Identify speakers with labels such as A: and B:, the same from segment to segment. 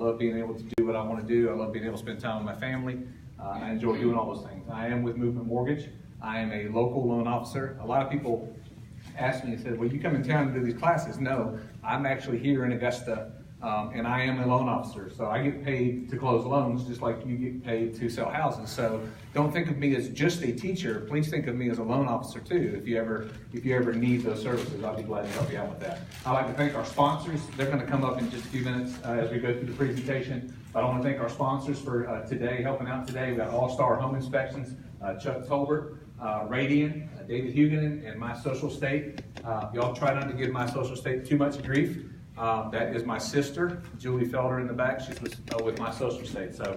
A: I love being able to do what I want to do. I love being able to spend time with my family. I enjoy doing all those things. I am with Movement Mortgage. I am a local loan officer. A lot of people ask me and said, well, you come in town to do these classes. No, I'm actually here in Augusta, and I am a loan officer. So I get paid to close loans just like you get paid to sell houses. So don't think of me as just a teacher. Please think of me as a loan officer too. If you ever need those services, I'll be glad to help you out with that. I'd like to thank our sponsors. They're going to come up in just a few minutes as we go through the presentation. But I want to thank our sponsors for today, helping out today. We've got All-Star Home Inspections, Chuck Tolbert, Radian, David Huguenin, and My Social State. Y'all try not to give My Social State too much grief. That is my sister, Julie Felder, in the back. She's with My Social State. So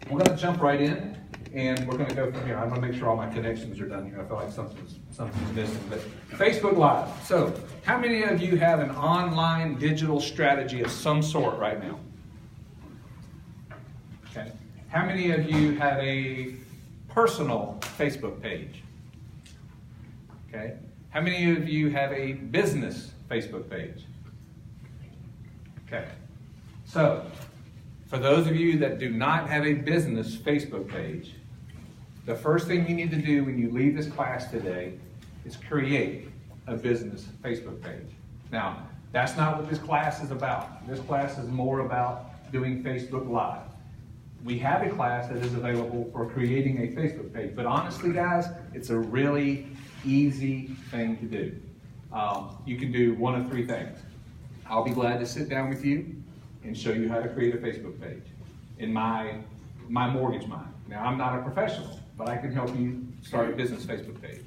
A: we're going to jump right in, and we're going to go from here. I'm going to make sure all my connections are done here. I feel like something's missing. But Facebook Live. So how many of you have an online digital strategy of some sort right now? Okay. How many of you have a personal Facebook page? Okay. How many of you have a business Facebook page? Okay. So, for those of you that do not have a business Facebook page, the first thing you need to do when you leave this class today is create a business Facebook page. Now, that's not what this class is about. This class is more about doing Facebook Live. We have a class that is available for creating a Facebook page, but honestly, guys, it's a really easy thing to do. You can do one of three things. I'll be glad to sit down with you and show you how to create a Facebook page in my mortgage mind. Now, I'm not a professional, but I can help you start a business Facebook page.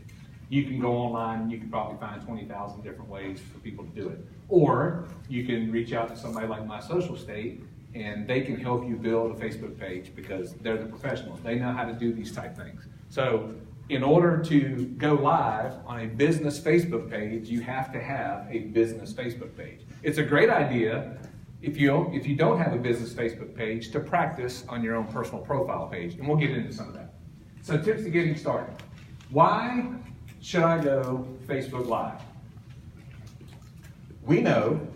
A: You can go online and you can probably find 20,000 different ways for people to do it. Or you can reach out to somebody like My Social State and they can help you build a Facebook page because they're the professionals. They know how to do these type things. So in order to go live on a business Facebook page, you have to have a business Facebook page. It's a great idea if you don't have a business Facebook page to practice on your own personal profile page, and we'll get into some of that. So tips to getting started. Why should I go Facebook Live? We know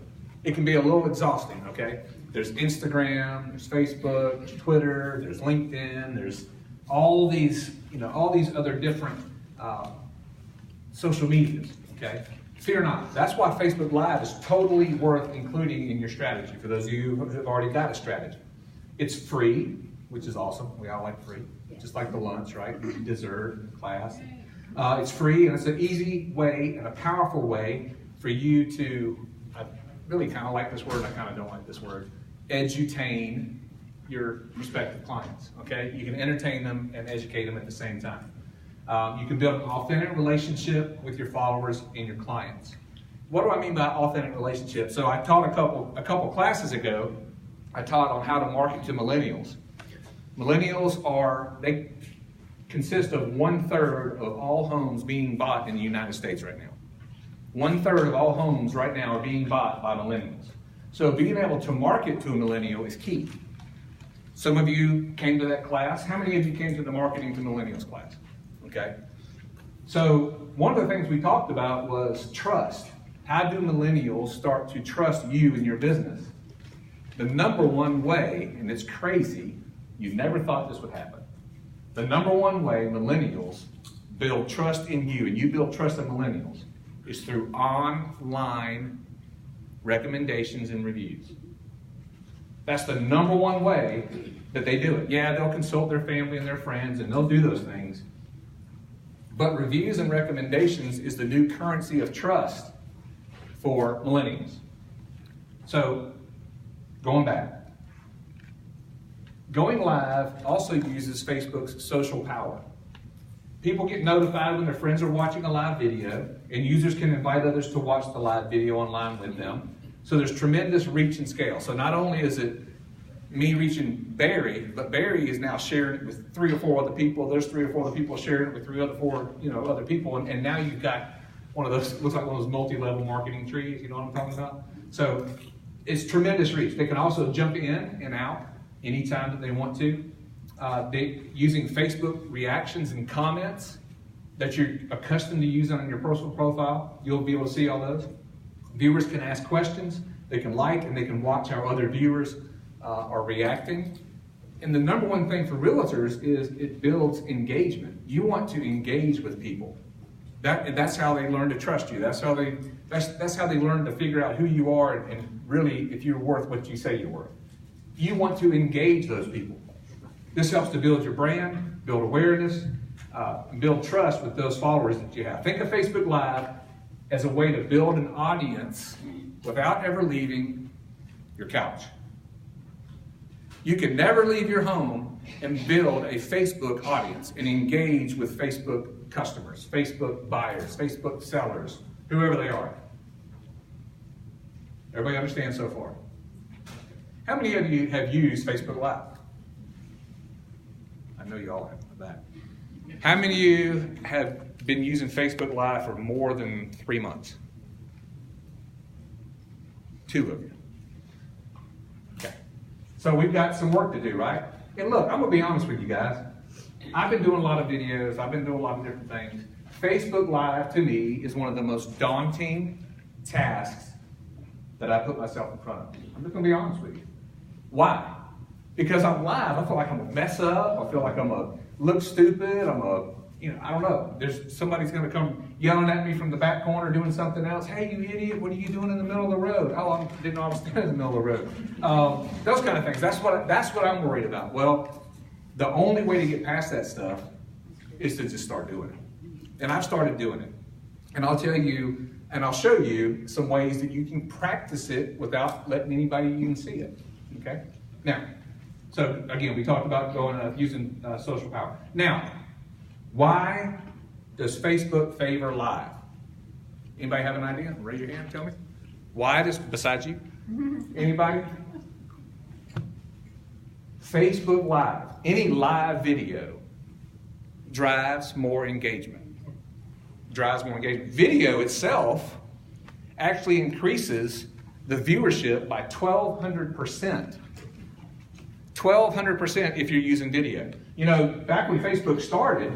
A: it can be a little exhausting, okay? There's Instagram, there's Facebook, there's Twitter, there's LinkedIn, there's all these other different social medias, okay? Fear not. That's why Facebook Live is totally worth including in your strategy for those of you who have already got a strategy. It's free, which is awesome. We all like free, just like the lunch, right? Dessert, class. It's free, and it's an easy way and a powerful way for you to, I really kind of like this word, I kind of don't like this word, edutain your prospective clients, okay? You can entertain them and educate them at the same time. You can build an authentic relationship with your followers and your clients. What do I mean by authentic relationship? So I taught a couple classes ago, I taught on how to market to millennials. Millennials they consist of 1/3 of all homes being bought in the United States right now. 1/3 of all homes right now are being bought by millennials. So being able to market to a millennial is key. Some of you came to that class. How many of you came to the Marketing to Millennials class? Okay. So one of the things we talked about was trust. How do millennials start to trust you and your business? The number one way, and it's crazy, you never thought this would happen. The number one way millennials build trust in you, and you build trust in millennials, is through online recommendations and reviews. That's the number one way that they do it. Yeah, they'll consult their family and their friends, and they'll do those things. But reviews and recommendations is the new currency of trust for millennials. So, going back. Going live also uses Facebook's social power. People get notified when their friends are watching a live video, and users can invite others to watch the live video online with them. So there's tremendous reach and scale. So not only is it me reaching Barry, but Barry is now sharing it with 3 or 4 other people. There's 3 or 4 other people sharing it with 3 or 4 other people, and now you've got one of those, looks like one of those multi-level marketing trees. You know what I'm talking about? So it's tremendous reach. They can also jump in and out anytime that they want to. Using Facebook reactions and comments that you're accustomed to using on your personal profile, you'll be able to see all those. Viewers can ask questions, They can like and they can watch how other viewers are reacting. And the number one thing for realtors is it builds engagement. You want to engage with people. That's how they learn to trust you. That's how they learn to figure out who you are and really if you're worth what you say you're worth. You want to engage those people. This helps to build your brand, build awareness, build trust with those followers that you have. Think of Facebook Live as a way to build an audience without ever leaving your couch. You can never leave your home and build a Facebook audience and engage with Facebook customers, Facebook buyers, Facebook sellers, whoever they are. Everybody understand so far? How many of you have used Facebook Live? I know you all have that. How many of you have been using Facebook Live for more than 3 months? 2 of you. Okay. So we've got some work to do, right? And look, I'm going to be honest with you guys. I've been doing a lot of videos. I've been doing a lot of different things. Facebook Live, to me, is one of the most daunting tasks that I put myself in front of. I'm just going to be honest with you. Why? Because I'm live. I feel like I'm going to mess up. I feel like I'm going to look stupid. I don't know. Somebody's going to come yelling at me from the back corner doing something else. Hey, you idiot, what are you doing in the middle of the road? Oh, I didn't know I was standing in the middle of the road. Those kind of things. That's what I'm worried about. Well, the only way to get past that stuff is to just start doing it. And I've started doing it. And I'll tell you, and I'll show you some ways that you can practice it without letting anybody even see it. Okay? Now, so again, we talked about using social power. Now, why does Facebook favor live? Anybody have an idea? Raise your hand, tell me. Why does, besides you? Anybody? Facebook Live, any live video drives more engagement. Video itself actually increases the viewership by 1,200%. 1,200% if you're using video. You know, back when Facebook started,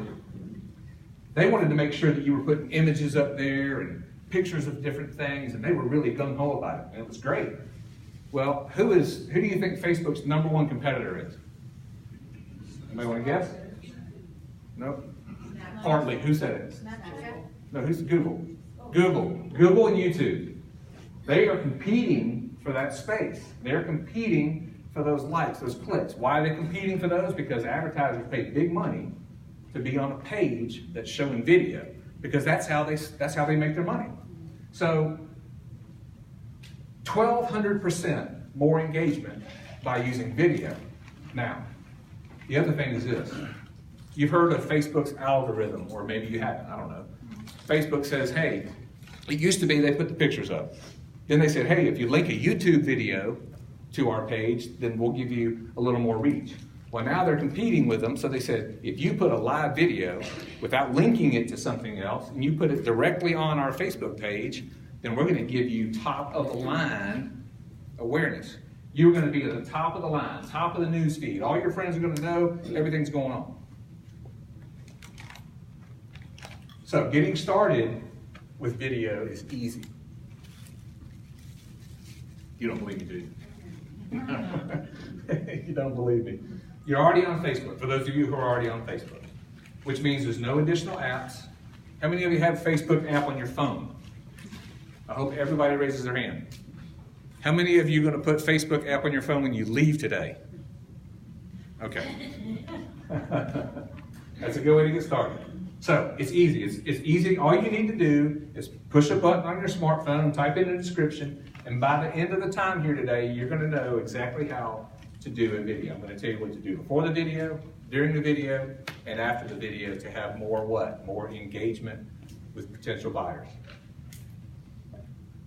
A: they wanted to make sure that you were putting images up there and pictures of different things, and they were really gung-ho about it, and it was great. Well, who do you think Facebook's #1 competitor is? Anybody want to guess? Nope. Partly. Who said it? No, who's Google? Google and YouTube. They are competing for that space. They're competing for those likes, those clicks. Why are they competing for those? Because advertisers pay big money to be on a page that's showing video, because that's how they make their money. So 1,200% more engagement by using video. Now, the other thing is this. You've heard of Facebook's algorithm, or maybe you haven't, I don't know. Facebook says, hey, it used to be they put the pictures up. Then they said, hey, if you link a YouTube video to our page, then we'll give you a little more reach. Well, now they're competing with them, so they said, if you put a live video without linking it to something else, and you put it directly on our Facebook page, then we're going to give you top of the line awareness. You're going to be at the top of the line, top of the news feed. All your friends are going to know everything's going on. So getting started with video is easy. You don't believe me, do you? You don't believe me. You're already on Facebook, for those of you who are already on Facebook, which means there's no additional apps. How many of you have Facebook app on your phone? I hope everybody raises their hand. How many of you are going to put Facebook app on your phone when you leave today? Okay. That's a good way to get started. So it's easy. It's easy. All you need to do is push a button on your smartphone, type in a description, and by the end of the time here today, you're going to know exactly how to do a video. I'm going to tell you what to do before the video, during the video, and after the video to have more what? More engagement with potential buyers.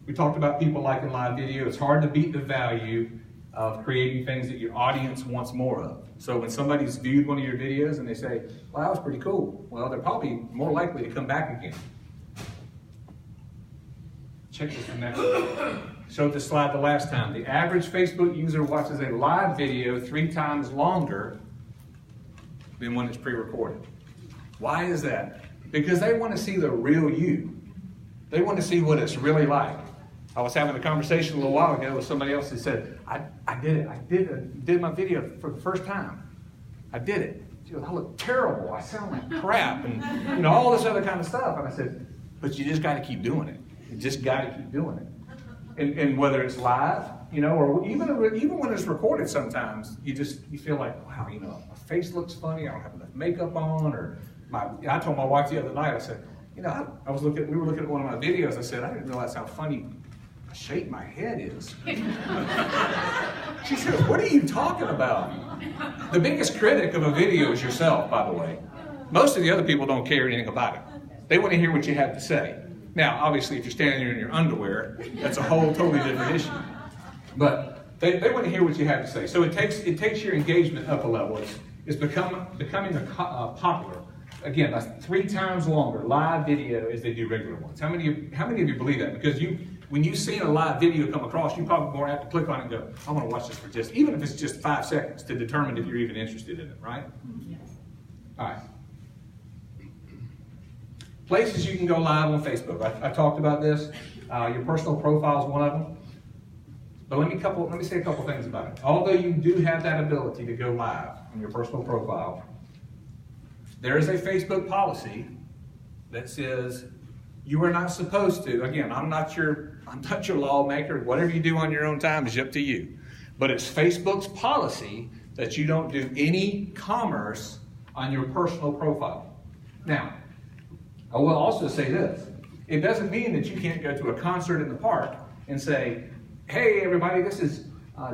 A: We talked about people liking live video. It's hard to beat the value of creating things that your audience wants more of. So when somebody's viewed one of your videos and they say, well, that was pretty cool, well, they're probably more likely to come back again. Check this one out. Showed this slide the last time. The average Facebook user watches a live video 3 times longer than when it's pre-recorded. Why is that? Because they want to see the real you. They want to see what it's really like. I was having a conversation a little while ago with somebody else who said, I did it. I did my video for the first time. I did it. She goes, I look terrible. I sound like crap. And all this other kind of stuff. And I said, but you just got to keep doing it. You just got to keep doing it. And whether it's live, or even when it's recorded sometimes, you feel like, wow, my face looks funny. I don't have enough makeup on. Or I told my wife the other night, I said, we were looking at one of my videos. I said, I didn't realize how funny the shape my head is. She says, what are you talking about? The biggest critic of a video is yourself, by the way. Most of the other people don't care anything about it. They want to hear what you have to say. Now, obviously, if you're standing there in your underwear, that's a whole totally different issue. But they want to hear what you have to say. So it takes your engagement up a level. It's becoming popular. Again, that's 3 times longer live video as they do regular ones. How many of you believe that? Because when you've seen a live video come across, you probably more have to click on it and go, I want to watch this for even if it's just 5 seconds to determine if you're even interested in it, right? Yes. All right. Places you can go live on Facebook. I talked about this. Your personal profile is one of them. But let me say a couple things about it. Although you do have that ability to go live on your personal profile, there is a Facebook policy that says you are not supposed to. Again, I'm not your lawmaker. Whatever you do on your own time is up to you. But it's Facebook's policy that you don't do any commerce on your personal profile. Now, I will also say this. It doesn't mean that you can't go to a concert in the park and say, hey, everybody, this is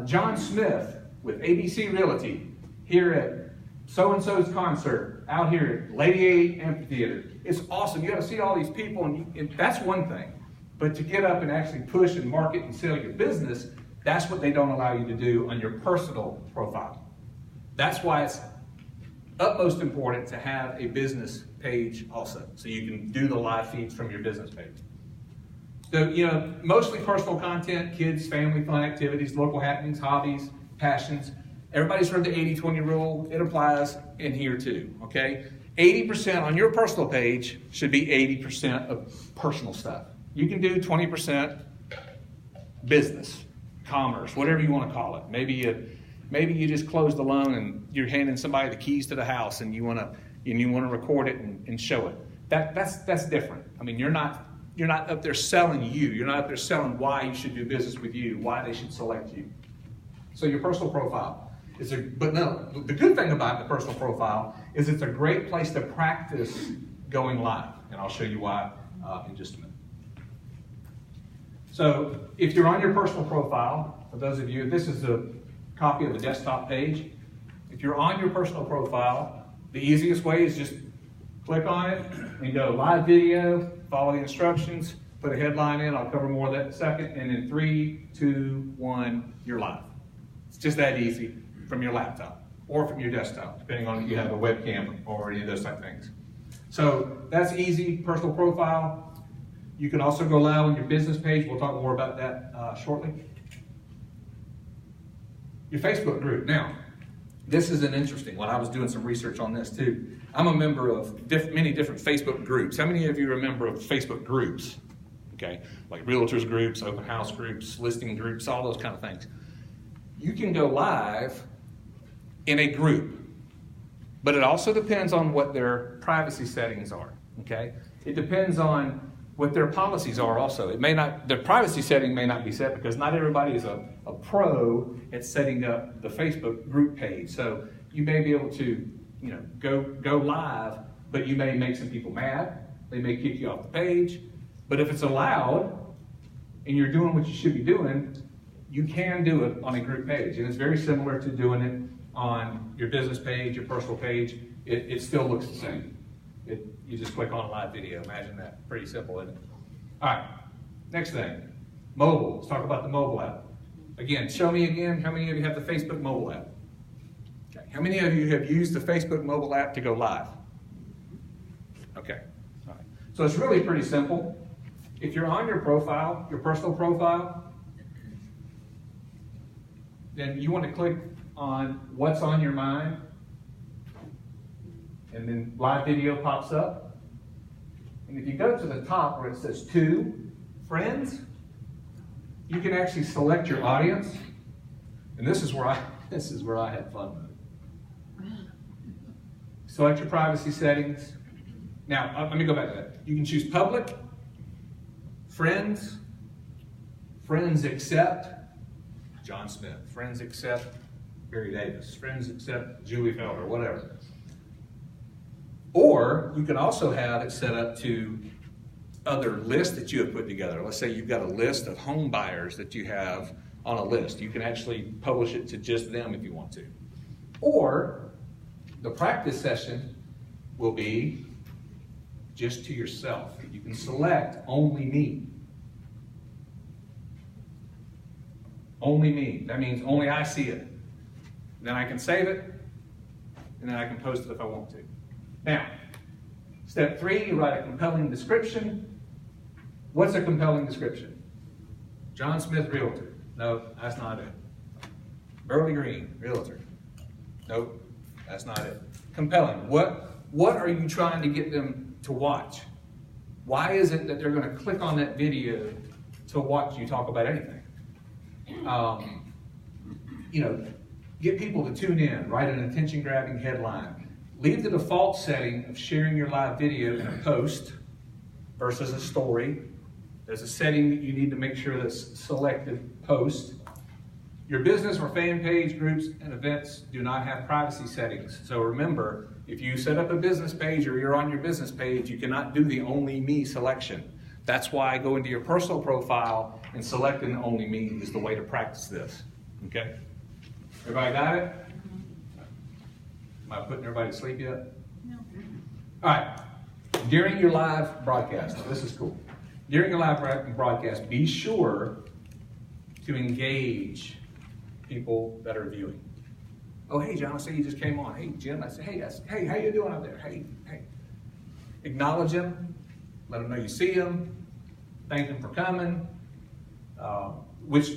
A: John Smith with ABC Realty here at so-and-so's concert out here at Lady A Amphitheater. It's awesome. You got to see all these people, and that's one thing. But to get up and actually push and market and sell your business, that's what they don't allow you to do on your personal profile. That's why it's utmost important to have a business page also, so you can do the live feeds from your business page. So, mostly personal content, kids, family, fun activities, local happenings, hobbies, passions. Everybody's heard the 80-20 rule. It applies in here too, okay? 80% on your personal page should be 80% of personal stuff. You can do 20% business, commerce, whatever you want to call it. Maybe you just closed a loan and you're handing somebody the keys to the house and you want to record it and show it. That's different. I mean, you're not up there selling you. You're not up there selling why you should do business with you, why they should select you. So your personal profile but no, the good thing about the personal profile is it's a great place to practice going live, and I'll show you why in just a minute. So if you're on your personal profile, for those of you, this is a copy of the desktop page. If you're on your personal profile, the easiest way is just click on it and go live video, follow the instructions, put a headline in. I'll cover more of that in a second. And in 3, 2, 1, you're live. It's just that easy from your laptop or from your desktop, depending on if you have a webcam or any of those type of things. So that's easy, personal profile. You can also go live on your business page. We'll talk more about that shortly. Your Facebook group. Now, this is an interesting one. I was doing some research on this too. I'm a member of many different Facebook groups. How many of you are a member of Facebook groups? Okay, like realtors groups, open house groups, listing groups, all those kind of things. You can go live in a group, but it also depends on what their privacy settings are. Okay, it depends on what their policies are also. Their privacy setting may not be set because not everybody is a pro at setting up the Facebook group page. So you may be able to, go live, but you may make some people mad. They may kick you off the page. But if it's allowed and you're doing what you should be doing, you can do it on a group page. And it's very similar to doing it on your business page, your personal page. It still looks the same. You just click on a live video. Imagine that. Pretty simple, isn't it? All right. Next thing, mobile. Let's talk about the mobile app. Again, show me again how many of you have the Facebook mobile app. Okay. How many of you have used the Facebook mobile app to go live? Okay. All right. So it's really pretty simple. If you're on your profile, your personal profile, then you want to click on what's on your mind. And then live video pops up. And if you go to the top where it says to friends, you can actually select your audience, and this is where I had fun with it. Select your privacy settings. Now, let me go back to that. You can choose public, friends, friends except John Smith, friends except Barry Davis, friends except Julie Felder, whatever. Or you can also have it set up to other lists that you have put together. Let's say you've got a list of home buyers that you have on a list. You can actually publish it to just them if you want to. Or the practice session will be just to yourself. You can select only me. Only me. That means only I see it. Then I can save it, and then I can post it if I want to. Now, step 3, you write a compelling description. What's a compelling description? John Smith, Realtor. No, that's not it. Burley Green, Realtor. Nope, that's not it. Compelling. What are you trying to get them to watch? Why is it that they're going to click on that video to watch you talk about anything? Get people to tune in, write an attention-grabbing headline. Leave the default setting of sharing your live video in a post versus a story. There's a setting that you need to make sure that's selected post. Your business or fan page, groups, and events do not have privacy settings. So remember, if you set up a business page or you're on your business page, you cannot do the only me selection. That's why I go into your personal profile and selecting only me is the way to practice this. Okay? Everybody got it? Am I putting everybody to sleep yet?
B: No.
A: All right. During your live broadcast, this is cool. During your live broadcast, be sure to engage people that are viewing. Oh, hey, John, I see you just came on. Hey, Jim, I say, hey, how you doing out there? Hey. Acknowledge them. Let them know you see them. Thank them for coming. Which,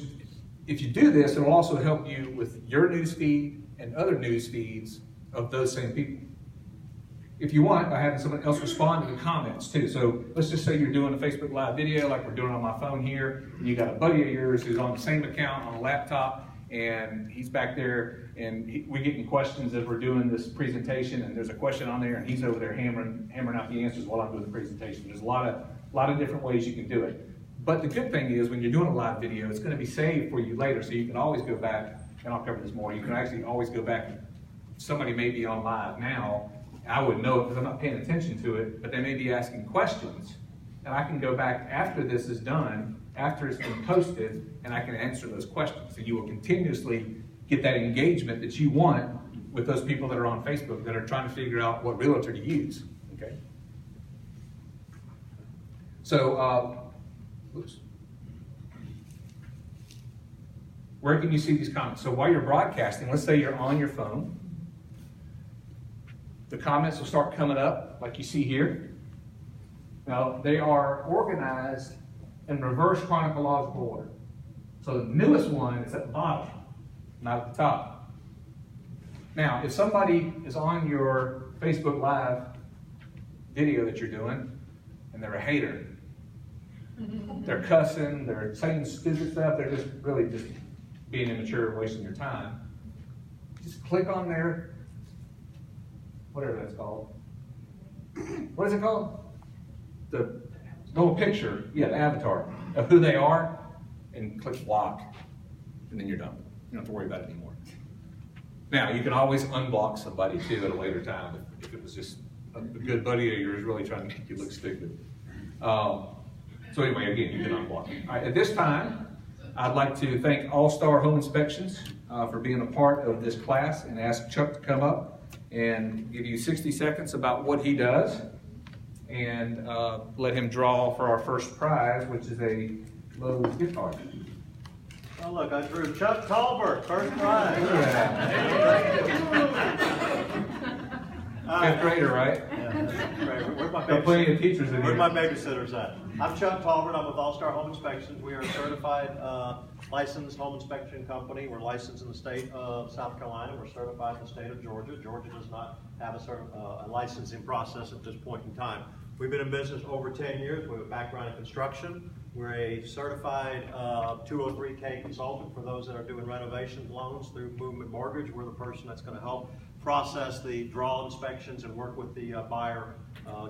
A: if you do this, it will also help you with your news feed and other news feeds of those same people. If you want, by having someone else respond to the comments too. So let's just say you're doing a Facebook Live video like we're doing on my phone here, and you got a buddy of yours who's on the same account on a laptop, and he's back there, and we're getting questions as we're doing this presentation, and there's a question on there, and he's over there hammering out the answers while I'm doing the presentation. There's a lot of different ways you can do it. But the good thing is when you're doing a live video, it's going to be saved for you later, so you can always go back, and I'll cover this more, you can actually always go back. Somebody may be on live now, I wouldn't know it because I'm not paying attention to it, but they may be asking questions, and I can go back after this is done, after it's been posted, and I can answer those questions. So you will continuously get that engagement that you want with those people that are on Facebook that are trying to figure out what realtor to use. Okay. So, where can you see these comments? So while you're broadcasting, let's say you're on your phone, the comments will start coming up like you see here. Now, they are organized in reverse chronological order. So the newest one is at the bottom, not at the top. Now, if somebody is on your Facebook Live video that you're doing, and they're a hater, they're cussing, they're saying stupid stuff, they're just really just being immature and wasting your time, just click on their, whatever that's called. What is it called? The little picture, the avatar of who they are, and click block, and then you're done. You don't have to worry about it anymore. Now, you can always unblock somebody too at a later time if it was just a good buddy of yours really trying to make you look stupid. So anyway, again, you can unblock. All right, at this time, I'd like to thank All Star Home Inspections for being a part of this class, and ask Chuck to come up and give you 60 seconds about what he does, and let him draw for our first prize, which is a Lowe's gift card.
C: Oh, look, I drew Chuck Talbert, first prize.
A: Fifth grader, right?
C: Yeah, where's my
A: Got plenty of teachers in here.
C: Where's my babysitters at? I'm Chuck Talbert. I'm with All Star Home Inspections. We are a certified licensed home inspection company. We're licensed in the state of South Carolina. We're certified in the state of Georgia. Georgia does not have a licensing process at this point in time. We've been in business over 10 years. We have a background in construction, We're a certified 203K consultant for those that are doing renovation loans through Movement Mortgage. We're the person that's going to help process the draw inspections and work with the buyer,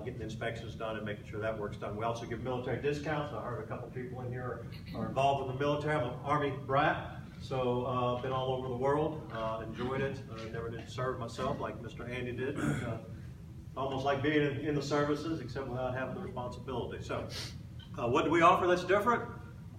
C: getting the inspections done and making sure that work's done. We also give military discounts. I heard a couple people in here are involved in the military. I'm an Army brat, so been all over the world, enjoyed it. Never did serve myself like Mr. Andy did. Almost like being in the services, except without having the responsibility. So, what do we offer that's different?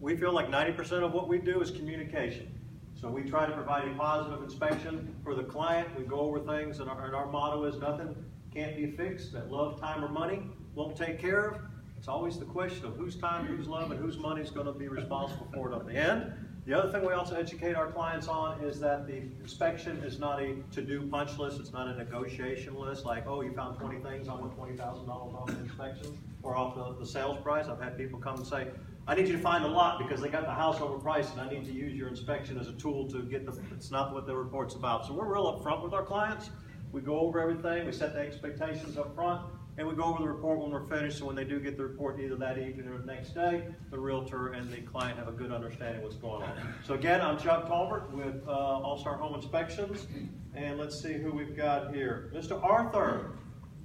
C: We feel like 90% of what we do is communication. So we try to provide a positive inspection for the client. We go over things, and our motto is nothing can't be fixed that love, time, or money won't take care of. It's always the question of whose time, whose love, and whose money is going to be responsible for it at the end. The other thing we also educate our clients on is that the inspection is not a to-do punch list. It's not a negotiation list like, oh, you found 20 things, I want $20,000 off the inspection or off the sales price. I've had people come and say, I need you to find a lot because they got the house overpriced and I need to use your inspection as a tool to get it's not what the report's about. So we're real upfront with our clients. We go over everything, we set the expectations up front, and we go over the report when we're finished, so when they do get the report either that evening or the next day, the realtor and the client have a good understanding of what's going on. So again, I'm Chuck Talbert with All-Star Home Inspections, and let's see who we've got here. Mr. Arthur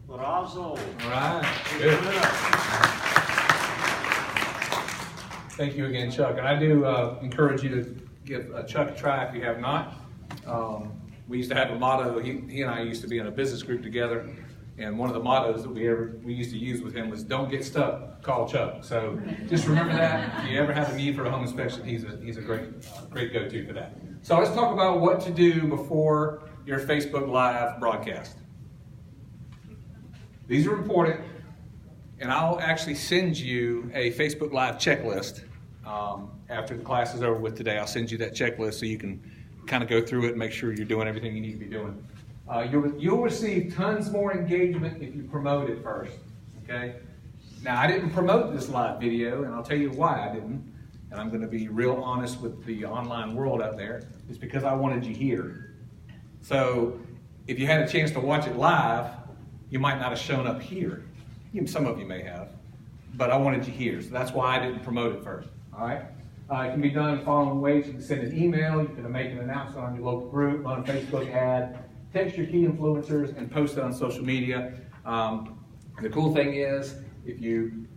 C: Larazzo.
A: All right, good. Thank you again, Chuck. And I do encourage you to give Chuck a try if you have not. We used to have a motto, he and I used to be in a business group together, and one of the mottos that we used to use with him was, don't get stuck, call Chuck. So just remember that. If you ever have a need for a home inspection, he's a great go-to for that. So let's talk about what to do before your Facebook Live broadcast. These are important, and I'll actually send you a Facebook Live checklist after the class is over with today. I'll send you that checklist so you can kind of go through it and make sure you're doing everything you need to be doing. You'll receive tons more engagement if you promote it first, okay? Now, I didn't promote this live video, and I'll tell you why I didn't, and I'm going to be real honest with the online world out there. It's because I wanted you here. So if you had a chance to watch it live, you might not have shown up here. Some of you may have, but I wanted you here, so that's why I didn't promote it first, all right? It can be done in following ways. You can send an email, you can make an announcement on your local group, on a Facebook ad, text your key influencers, and post it on social media. The cool thing is, if you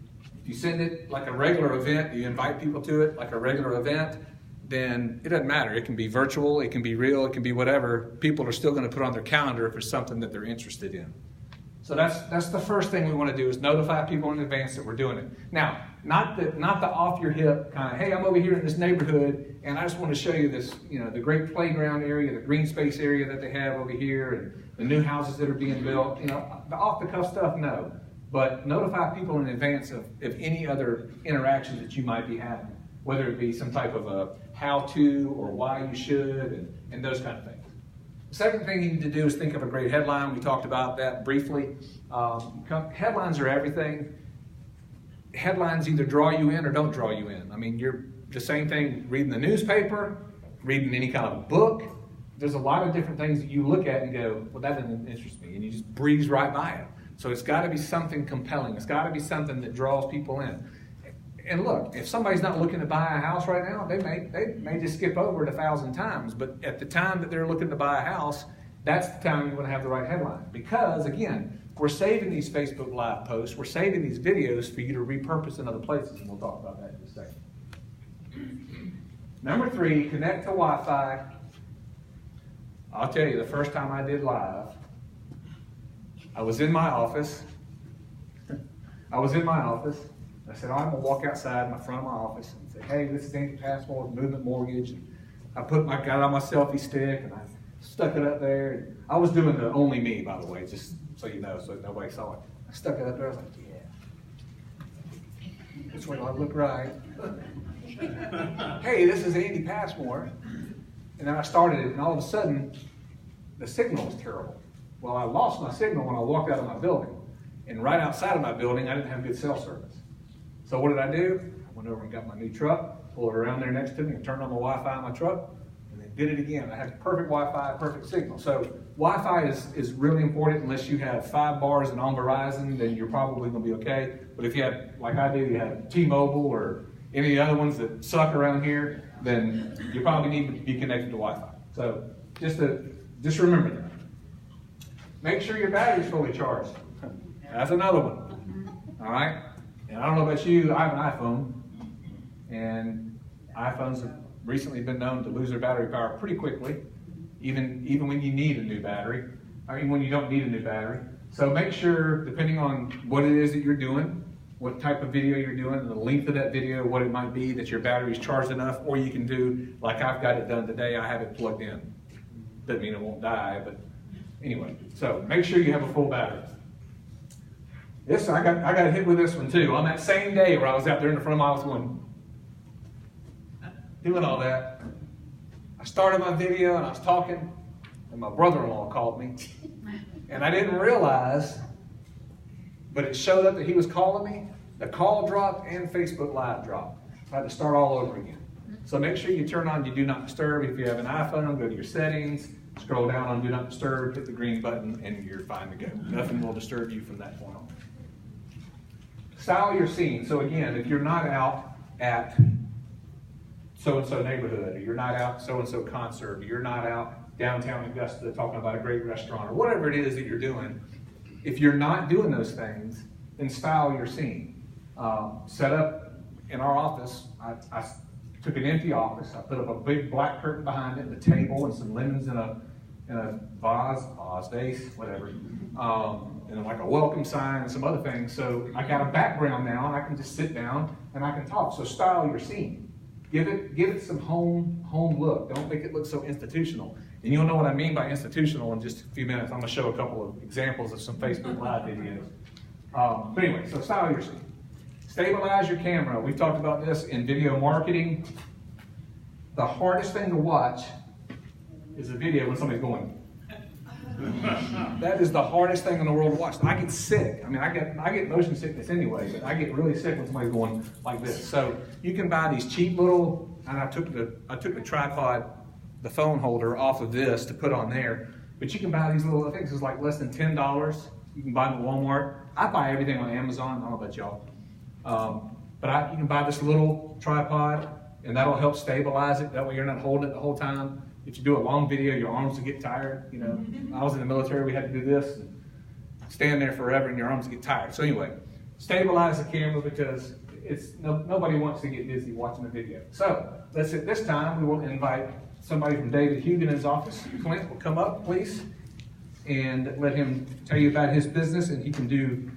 A: send it like a regular event, you invite people to it like a regular event, then it doesn't matter. It can be virtual, it can be real, it can be whatever. People are still going to put on their calendar if it's something that they're interested in. So that's the first thing we want to do, is notify people in advance that we're doing it. Now, not the off your hip kind of, hey, I'm over here in this neighborhood and I just want to show you this, the great playground area, the green space area that they have over here, and the new houses that are being built. The off the cuff stuff, no. But notify people in advance of any other interactions that you might be having, whether it be some type of a how-to or why you should and those kind of things. The second thing you need to do is think of a great headline. We talked about that briefly. Headlines are everything. Headlines either draw you in or don't draw you in. I mean, you're the same thing reading the newspaper, reading any kind of book. There's a lot of different things that you look at and go, well, that doesn't interest me, and you just breeze right by it. So it's got to be something compelling. It's got to be something that draws people in. And look, if somebody's not looking to buy a house right now, they may just skip over it 1,000 times. But at the time that they're looking to buy a house, that's the time you want to have the right headline. Because, again, we're saving these Facebook Live posts, we're saving these videos for you to repurpose in other places, and we'll talk about that in a second. Number 3, connect to Wi-Fi. I'll tell you, the first time I did live, I was in my office. I said, I'm going to walk outside in the front of my office and say, hey, this is Andy Passmore, Movement Mortgage. And I got on my selfie stick and I stuck it up there. And I was doing the only me, by the way, just so you know, so nobody saw it. I stuck it up there. I was like, yeah. Which way do I look right? Hey, this is Andy Passmore. And then I started it, and all of a sudden, the signal was terrible. Well, I lost my signal when I walked out of my building. And right outside of my building, I didn't have good cell service. So what did I do? I went over and got my new truck, pulled it around there next to me, and turned on the Wi-Fi in my truck, and then did it again. I had perfect Wi-Fi, perfect signal. So Wi-Fi is really important. Unless you have 5 bars and on Verizon, then you're probably going to be okay. But if you have, like I do, you have T-Mobile or any of the other ones that suck around here, then you probably need to be connected to Wi-Fi. So just remember that. Make sure your battery's fully charged. That's another one. All right? And I don't know about you, I have an iPhone, and iPhones have recently been known to lose their battery power pretty quickly, even when you need a new battery, or even when you don't need a new battery. So make sure, depending on what it is that you're doing, what type of video you're doing, and the length of that video, what it might be, that your battery's charged enough, or you can do, like I've got it done today, I have it plugged in. Doesn't mean it won't die, but anyway. So make sure you have a full battery. This, I got hit with this one too. On that same day where I was out there in the front of my house doing all that, I started my video and I was talking, and my brother-in-law called me. And I didn't realize, but it showed up that he was calling me. The call dropped and Facebook Live dropped. I had to start all over again. So make sure you turn on your Do Not Disturb. If you have an iPhone, go to your settings, scroll down on Do Not Disturb, hit the green button, and you're fine to go. Nothing will disturb you from that point on. Style your scene. So again, if you're not out at so-and-so neighborhood, or you're not out so-and-so concert, or you're not out downtown Augusta talking about a great restaurant, or whatever it is that you're doing, if you're not doing those things, then style your scene. Set up in our office, I took an empty office, I put up a big black curtain behind it, and a table, and some lemons in a vase, whatever, and like a welcome sign and some other things. So I got a background now, and I can just sit down and I can talk. So style your scene. Give it some home look. Don't make it look so institutional. And you'll know what I mean by institutional in just a few minutes. I'm going to show a couple of examples of some Facebook Live videos. But anyway, so style your scene. Stabilize your camera. We've talked about this in video marketing. The hardest thing to watch is a video when somebody's going. That is the hardest thing in the world to watch. I get sick. I mean, I get motion sickness anyway, but I get really sick when somebody's going like this. So you can buy these cheap little, and I took the tripod, the phone holder off of this to put on there. But you can buy these little, I think this is like less than $10. You can buy them at Walmart. I buy everything on Amazon. I don't know about y'all. But you can buy this little tripod, and that'll help stabilize it. That way you're not holding it the whole time. If you do a long video, your arms will get tired. You know, I was in the military, we had to do this, and stand there forever, and your arms get tired. So anyway, stabilize the camera because nobody wants to get busy watching a video. So at this time, we will invite somebody from David Huginen's office. Clint will come up, please, and let him tell you about his business, and he can do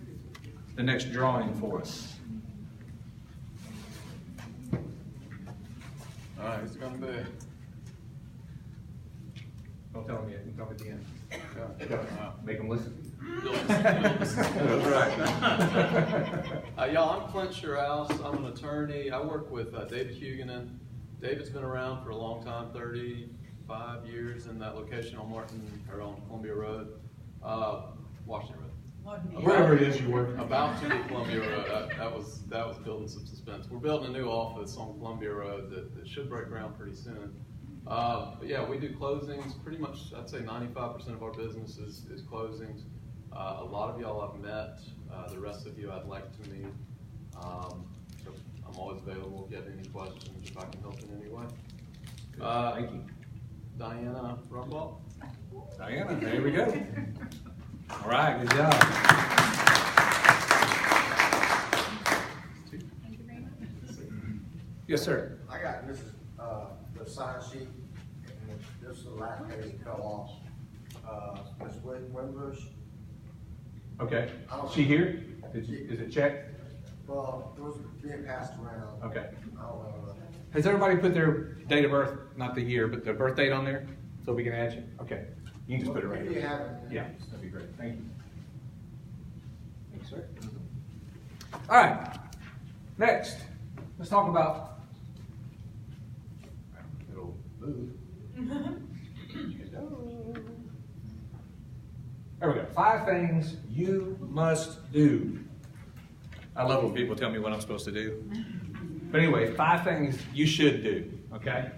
A: the next drawing for us.
B: All right, it's gonna be.
A: Don't tell him yet. You can tell him at the end.
B: Wow.
A: Make him listen.
B: That's
A: right.
B: Y'all, I'm Clint Sherhouse. I'm an attorney. I work with David Huginen. David's been around for a long time, 35 years in that location on Columbia Road, Washington Road.
A: Wherever it is you work.
B: About to be Columbia Road. That was building some suspense. We're building a new office on Columbia Road that should break ground pretty soon. But yeah, we do closings. Pretty much, I'd say 95% of our business is closings. A lot of y'all I've met. The rest of you I'd like to meet. So I'm always available if you have any questions, if I can help in any way.
A: Thank you.
B: Diana Rumbaugh.
A: Diana, there we go. All right, good job.
D: Thank you very much.
A: Yes, sir.
E: I got this, the sign sheet, and this is the last page that fell off. Ms. Wimbush,
A: Okay. She here? Is it checked?
E: well, it was being passed around.
A: Okay.
E: I don't know.
A: Has everybody put their date of birth, not the year, but their birth date on there? So we can add you? Okay. You can just put it right
E: If you
A: here.
E: have it.
A: Yeah, that'd be great. Thank you. Thanks, sir. All right. Next, let's talk about. It'll move. There we go. 5 things you must do. I love when people tell me what I'm supposed to do. But anyway, 5 things you should do, okay?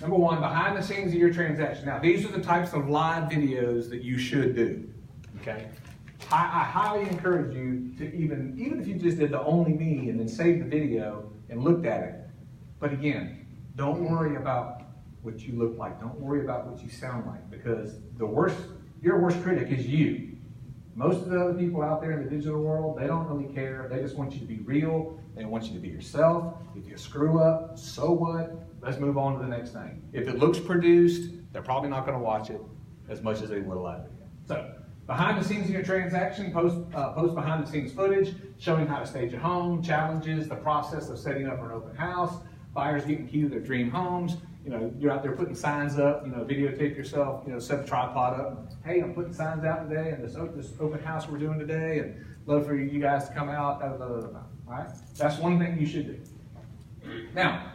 A: Number 1, behind the scenes of your transaction. Now, these are the types of live videos that you should do, okay? I highly encourage you to even if you just did the only me and then save the video, and looked at it. But again, don't worry about what you look like. Don't worry about what you sound like, because your worst critic is you. Most of the other people out there in the digital world, they don't really care. They just want you to be real. They want you to be yourself. If you screw up, so what? Let's move on to the next thing. If it looks produced, they're probably not going to watch it as much as they would a live video. So, behind the scenes of your transaction, post behind the scenes footage, showing how to stage a home, challenges, the process of setting up an open house, buyers getting key to their dream homes. You know, you're out there putting signs up, you know, videotape yourself, you know, set the tripod up. Hey, I'm putting signs out today, and this open house we're doing today, and love for you guys to come out, All right? That's one thing you should do. Now,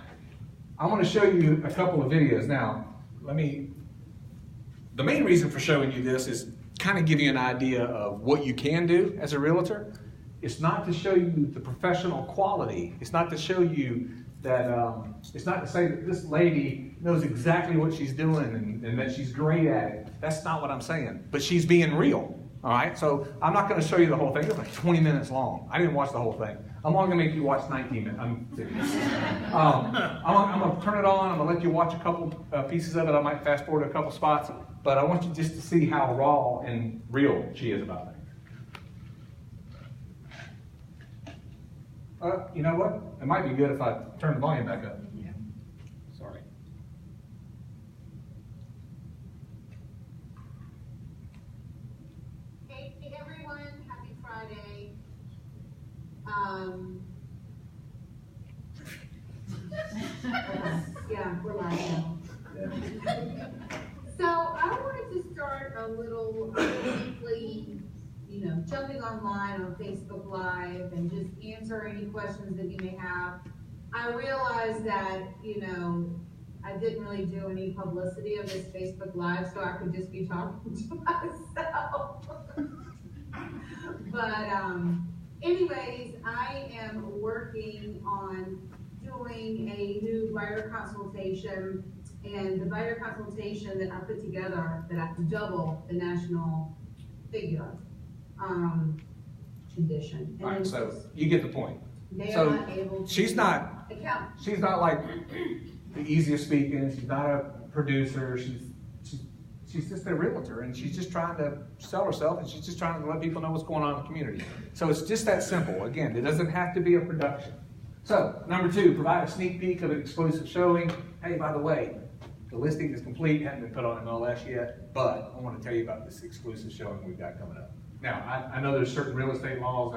A: I want to show you a couple of videos. Now, the main reason for showing you this is kind of give you an idea of what you can do as a realtor. It's not to show you the professional quality. It's not to show you that, it's not to say that this lady knows exactly what she's doing and that she's great at it. That's not what I'm saying. But she's being real, all right? So I'm not going to show you the whole thing. It's like 20 minutes long. I didn't watch the whole thing. I'm only going to make you watch 19 minutes. I'm serious. I'm going to turn it on. I'm going to let you watch a couple pieces of it. I might fast forward a couple spots. But I want you just to see how raw and real she is about things. You know what? It might be good if I turn the volume back up.
D: Yeah.
A: Sorry.
F: Hey everyone, happy Friday. Yeah, we're live now. So I wanted to start a little weekly, jumping online on Facebook Live and just answer any questions that you may have. I realized that, I didn't really do any publicity of this Facebook Live, so I could just be talking to myself. But anyways, I am working on doing a new buyer consultation, and the buyer consultation that I put together, that I have to double the national figure condition.
A: All right, so you get the point.
F: They
A: So
F: are not able to
A: she's not
F: account.
A: She's not like the easiest speaking. She's not a producer. She's just a realtor, and she's just trying to sell herself, and she's just trying to let people know what's going on in the community. So it's just that simple. Again, it doesn't have to be a production. So number 2, provide a sneak peek of an exclusive showing. Hey, by the way, the listing is complete, hasn't been put on MLS yet, but I want to tell you about this exclusive showing we've got coming up. Now, I know there's certain real estate laws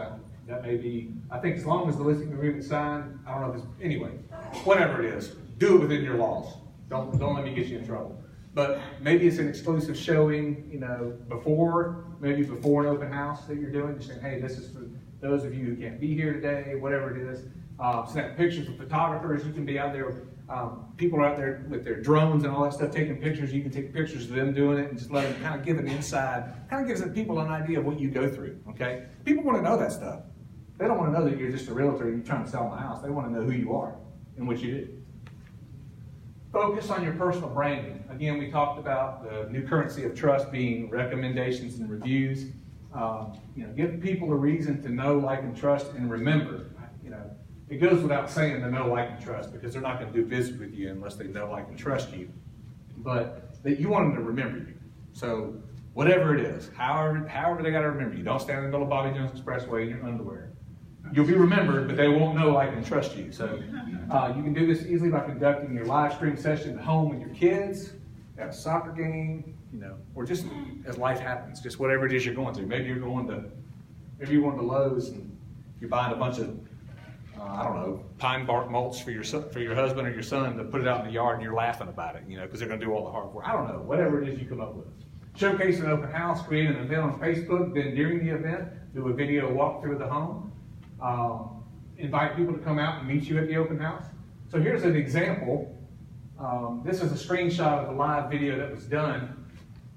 A: that may be, I think as long as the listing agreement's signed, I don't know if it's, anyway, whatever it is, do it within your laws. Don't let me get you in trouble. But maybe it's an exclusive showing, before an open house that you're doing, just saying, hey, this is for those of you who can't be here today, whatever it is. Snap pictures with photographers. You can be out there. People are out there with their drones and all that stuff taking pictures. You can take pictures of them doing it and just let them kind of give an inside, kind of gives people an idea of what you go through, okay? People want to know that stuff. They don't want to know that you're just a realtor and you're trying to sell them a house. They want to know who you are and what you do. Focus on your personal branding. Again, we talked about the new currency of trust being recommendations and reviews. Give people a reason to know, like, and trust, and remember. It goes without saying to know, like, and trust, because they're not going to do business with you unless they know, like, and trust you. But that you want them to remember you. So whatever it is, however they got to remember you. Don't stand in the middle of Bobby Jones Expressway in your underwear. You'll be remembered, but they won't know, like, and trust you. So you can do this easily by conducting your live stream session at home with your kids, at a soccer game, or just as life happens, just whatever it is you're going through. Maybe you're going to Lowe's and you're buying a bunch of pine bark mulch for your husband or your son to put it out in the yard, and you're laughing about it, because they're going to do all the hard work. I don't know, whatever it is you come up with. Showcase an open house, create an event on Facebook, then during the event, do a video walkthrough of the home. Invite people to come out and meet you at the open house. So here's an example. This is a screenshot of the live video that was done.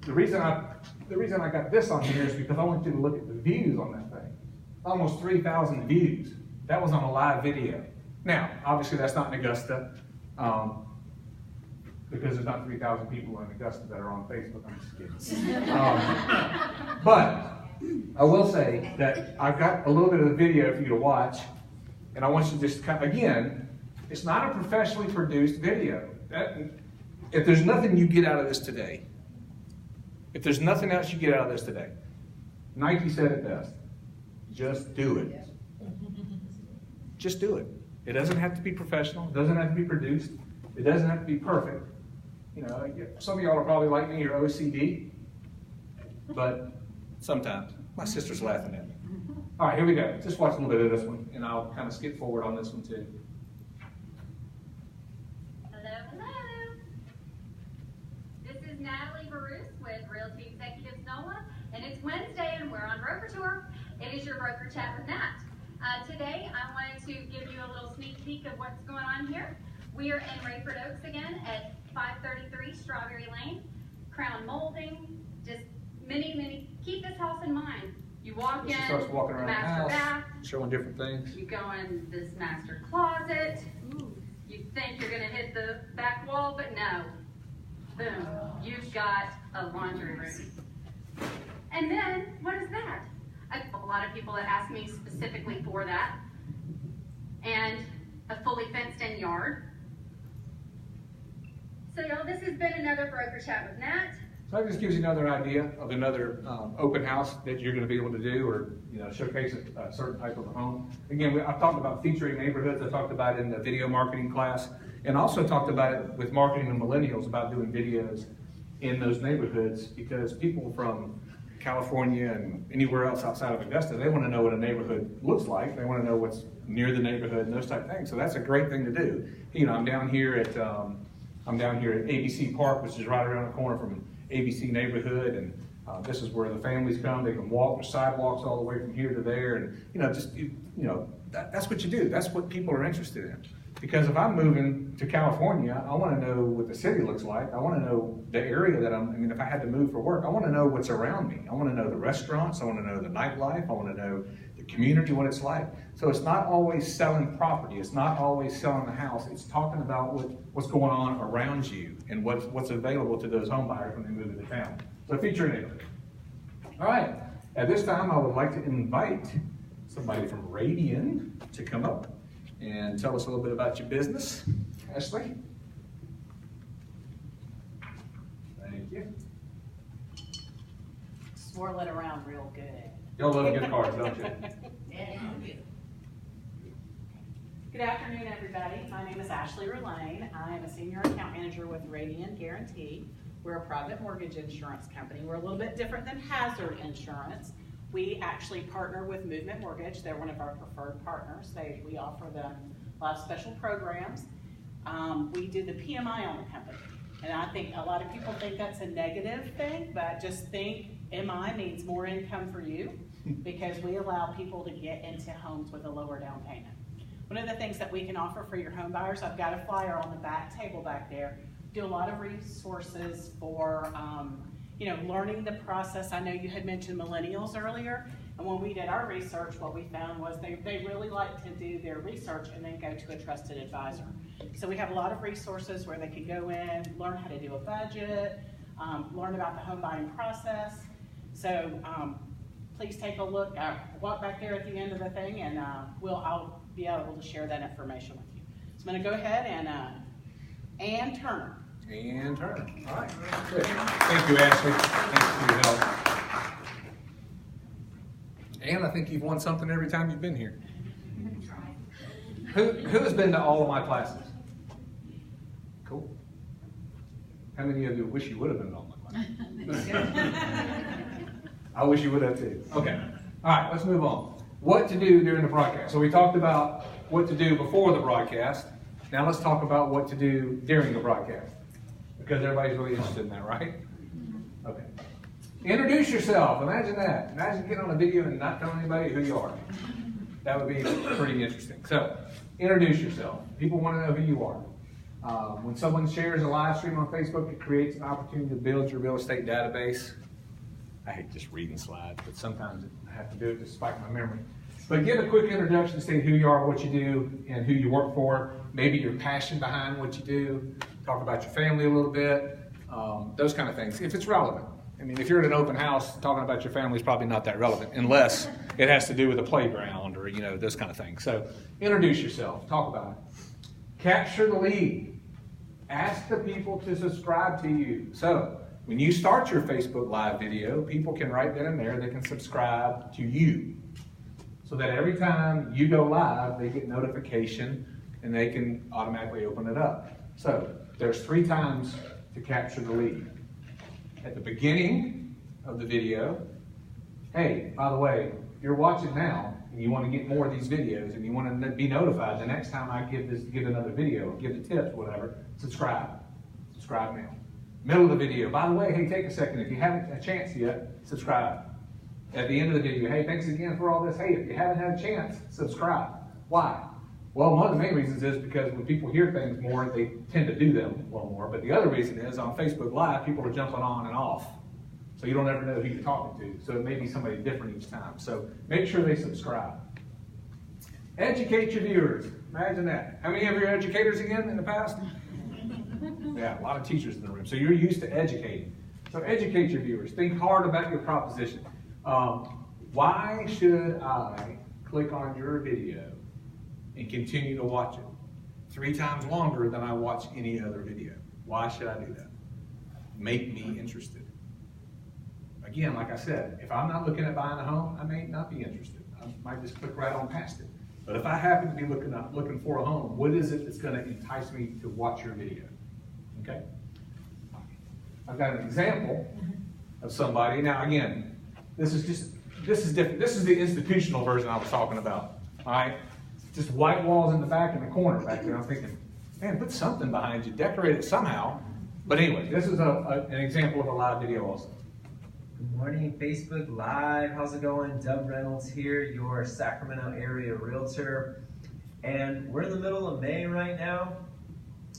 A: The reason I got this on here is because I want you to look at the views on that thing. Almost 3,000 views. That was on a live video. Now, obviously that's not in Augusta, because there's not 3,000 people in Augusta that are on Facebook. I'm just kidding. But I will say that I've got a little bit of the video for you to watch, and I want you to just again, It's not a professionally produced video. If there's nothing you get out of this today, if there's nothing else you get out of this today, Nike said it best. Just do it. Just do it. It doesn't have to be professional. It doesn't have to be produced. It doesn't have to be perfect. You know, some of y'all are probably like me, you're OCD, but sometimes. My sister's laughing at me. All right, here we go. Just watch a little bit of this one, and I'll kind of skip forward on this one too.
D: Hello, hello. This is Natalie Baruch with Realty Executives NOLA, and it's Wednesday, and we're on Broker Tour. It is your Broker Chat with Nat. Today, I wanted to give you a little sneak peek of what's going on here. We are in Rayford Oaks again at 533 Strawberry Lane. Crown molding, just many, keep this house in mind. You walk in,
A: She starts walking
D: the
A: around the
D: master
A: house,
D: bath,
A: showing different things.
D: you go in this master closet. You think you're gonna hit the back wall, but no. Boom, you've got a laundry room. And then, what is that? I have a lot of people that ask me specifically for that. And a fully fenced in yard. So y'all, this has been another Broker Chat with Nat.
A: So that just gives you another idea of another open house that you're going to be able to do, or showcase a certain type of a home. Again, I've talked about featuring neighborhoods. I talked about it in the video marketing class, and also talked about it with marketing to millennials about doing videos in those neighborhoods, because people from California and anywhere else outside of Augusta, they want to know what a neighborhood looks like. They want to know what's near the neighborhood and those type of things. So that's a great thing to do. I'm down here at ABC Park, which is right around the corner from ABC neighborhood, and this is where the families come. They can walk the sidewalks all the way from here to there, and that's what you do. That's what people are interested in. Because if I'm moving to California, I want to know what the city looks like. I want to know the area that if I had to move for work, I want to know what's around me. I want to know the restaurants. I want to know the nightlife. I want to know the community, what it's like. So it's not always selling property. It's not always selling the house. It's talking about what's going on around you and what's available to those home buyers when they move into town. So feature a neighborhood. All right. At this time, I would like to invite somebody from Radian to come up and tell us a little bit about your business. Ashley? Thank you.
G: Swirl it around real good.
A: Y'all love gift cards, don't you?
G: Good afternoon, everybody. My name is Ashley Rulane. I am a senior account manager with Radian Guarantee. We're a private mortgage insurance company. We're a little bit different than Hazard Insurance. We actually partner with Movement Mortgage. They're one of our preferred partners. We offer them a lot of special programs. We did the PMI on the company. And I think a lot of people think that's a negative thing, but just think MI means more income for you, because we allow people to get into homes with a lower down payment. One of the things that we can offer for your home buyers, I've got a flyer on the back table back there. Do a lot of resources for learning the process. I know you had mentioned millennials earlier, and when we did our research, what we found was they really like to do their research and then go to a trusted advisor. So we have a lot of resources where they can go in, learn how to do a budget, learn about the home buying process. So please take a look. Walk back there at the end of the thing, and I'll be able to share that information with you. So I'm going to go ahead and Ann Turner.
A: Ann Turner. All right. Good. Thank you, Ashley. Thanks for your help. Ann, I think you've won something every time you've been here. Who has been to all of my classes? Cool. How many of you wish you would have been to all my classes? I wish you would have too. Okay. All right, let's move on. What to do during the broadcast. So we talked about what to do before the broadcast. Now let's talk about what to do during the broadcast, because everybody's really interested in that, right? Okay. Introduce yourself. Imagine that. Imagine getting on a video and not telling anybody who you are. That would be pretty interesting. So, introduce yourself. People want to know who you are. When someone shares a live stream on Facebook, it creates an opportunity to build your real estate database. I hate just reading slides, but sometimes I have to do it to spike my memory. But give a quick introduction, say who you are, what you do, and who you work for. Maybe your passion behind what you do. Talk about your family a little bit. Those kind of things, if it's relevant. I mean, if you're at an open house, talking about your family is probably not that relevant, unless it has to do with a playground or, those kind of things. So introduce yourself. Talk about it. Capture the lead. Ask the people to subscribe to you. So when you start your Facebook Live video, people can write that in there. They can subscribe to you. So that every time you go live, they get notification and they can automatically open it up. So there's 3 times to capture the lead. At the beginning of the video, hey, by the way, you're watching now and you want to get more of these videos and you want to be notified the next time I give another video, give the tips, whatever, subscribe. Subscribe now. Middle of the video, by the way, hey, take a second. If you haven't had a chance yet, subscribe. At the end of the video, hey, thanks again for all this. Hey, if you haven't had a chance, subscribe. Why? Well, one of the main reasons is because when people hear things more, they tend to do them a little more. But the other reason is on Facebook Live, people are jumping on and off. So you don't ever know who you're talking to. So it may be somebody different each time. So make sure they subscribe. Educate your viewers. Imagine that. How many of you are educators again in the past? Yeah, a lot of teachers in the room. So you're used to educating. So educate your viewers. Think hard about your proposition. Why should I click on your video and continue to watch it 3 times longer than I watch any other video? Why should I do that? Make me interested. Again, like I said, if I'm not looking at buying a home, I may not be interested. I might just click right on past it. But if I happen to be looking for a home, what is it that's going to entice me to watch your video? Okay? I've got an example of somebody. Now, again, this is different. This is the institutional version I was talking about. All right? Just white walls in the back in the corner back there. I'm thinking, man, put something behind you, decorate it somehow. But anyway, this is an example of a live video also.
H: Good morning, Facebook Live. How's it going? Doug Reynolds here, your Sacramento area realtor. And we're in the middle of May right now.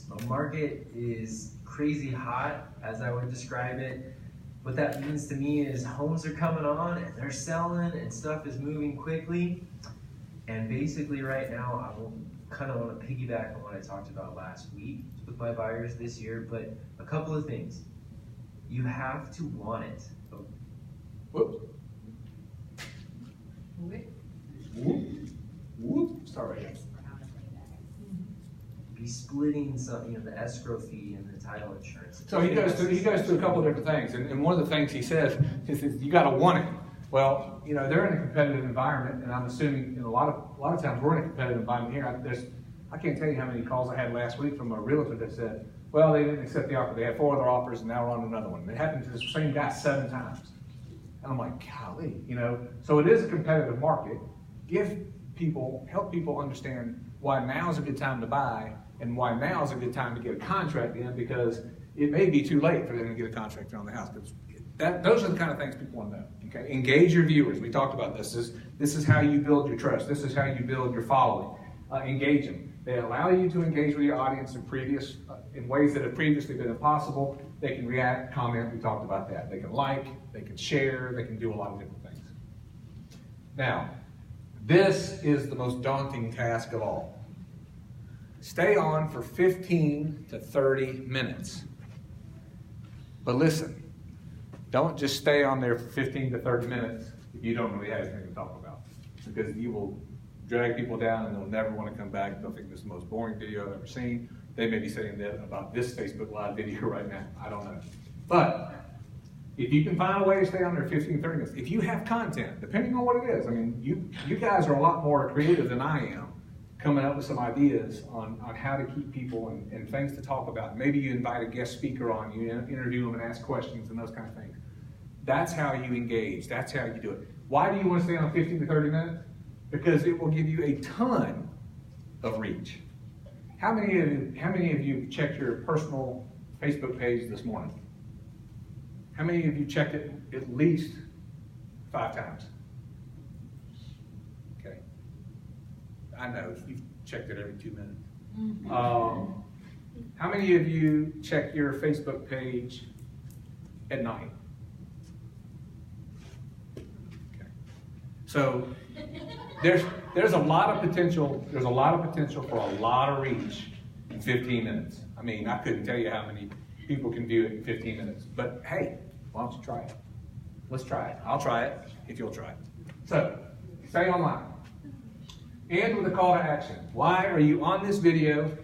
H: The market is crazy hot, as I would describe it. What that means to me is homes are coming on and they're selling and stuff is moving quickly. And basically right now, I kind of want to piggyback on what I talked about last week with my buyers this year, but a couple of things. You have to want it.
A: Whoop. Whoop. Whoop. Sorry.
H: Be splitting some, the escrow fee and the title insurance.
A: So he goes through a couple of different things, and one of the things he says is you got to want it. Well, they're in a competitive environment, and I'm assuming a lot of times we're in a competitive environment here. I can't tell you how many calls I had last week from a realtor that said, well, they didn't accept the offer. They had 4 other offers, and now we're on another one. It happened to the same guy 7 times. And I'm like, golly, So it is a competitive market. Help people understand why now is a good time to buy and why now is a good time to get a contract in, because it may be too late for them to get a contract on the house. Those are the kind of things people want to know. Okay? Engage your viewers. We talked about this. This is how you build your trust. This is how you build your following. Engage them. They allow you to engage with your audience in ways that have previously been impossible. They can react, comment. We talked about that. They can like, they can share, they can do a lot of different things. Now, this is the most daunting task of all. Stay on for 15 to 30 minutes. But listen, don't just stay on there for 15 to 30 minutes if you don't really have anything to talk about. Because you will drag people down and they'll never want to come back. They'll think this is the most boring video I've ever seen. They may be saying that about this Facebook Live video right now. I don't know. But if you can find a way to stay on there 15, 30 minutes, if you have content, depending on what it is, you guys are a lot more creative than I am, coming up with some ideas on how to keep people and things to talk about. Maybe you invite a guest speaker on, you interview them and ask questions and those kind of things. That's how you engage. That's how you do it. Why do you want to stay on 15 to 30 minutes? Because it will give you a ton of reach. How many of you checked your personal Facebook page this morning? How many of you checked it at least 5 times? Okay. I know, you've checked it every 2 minutes. How many of you check your Facebook page at night? Okay. So there's a lot of potential. There's a lot of potential for a lot of reach in 15 minutes. I couldn't tell you how many people can view it in 15 minutes. But hey, why don't you try it? Let's try it. I'll try it if you'll try it. So stay online. End with a call to action. Why are you on this video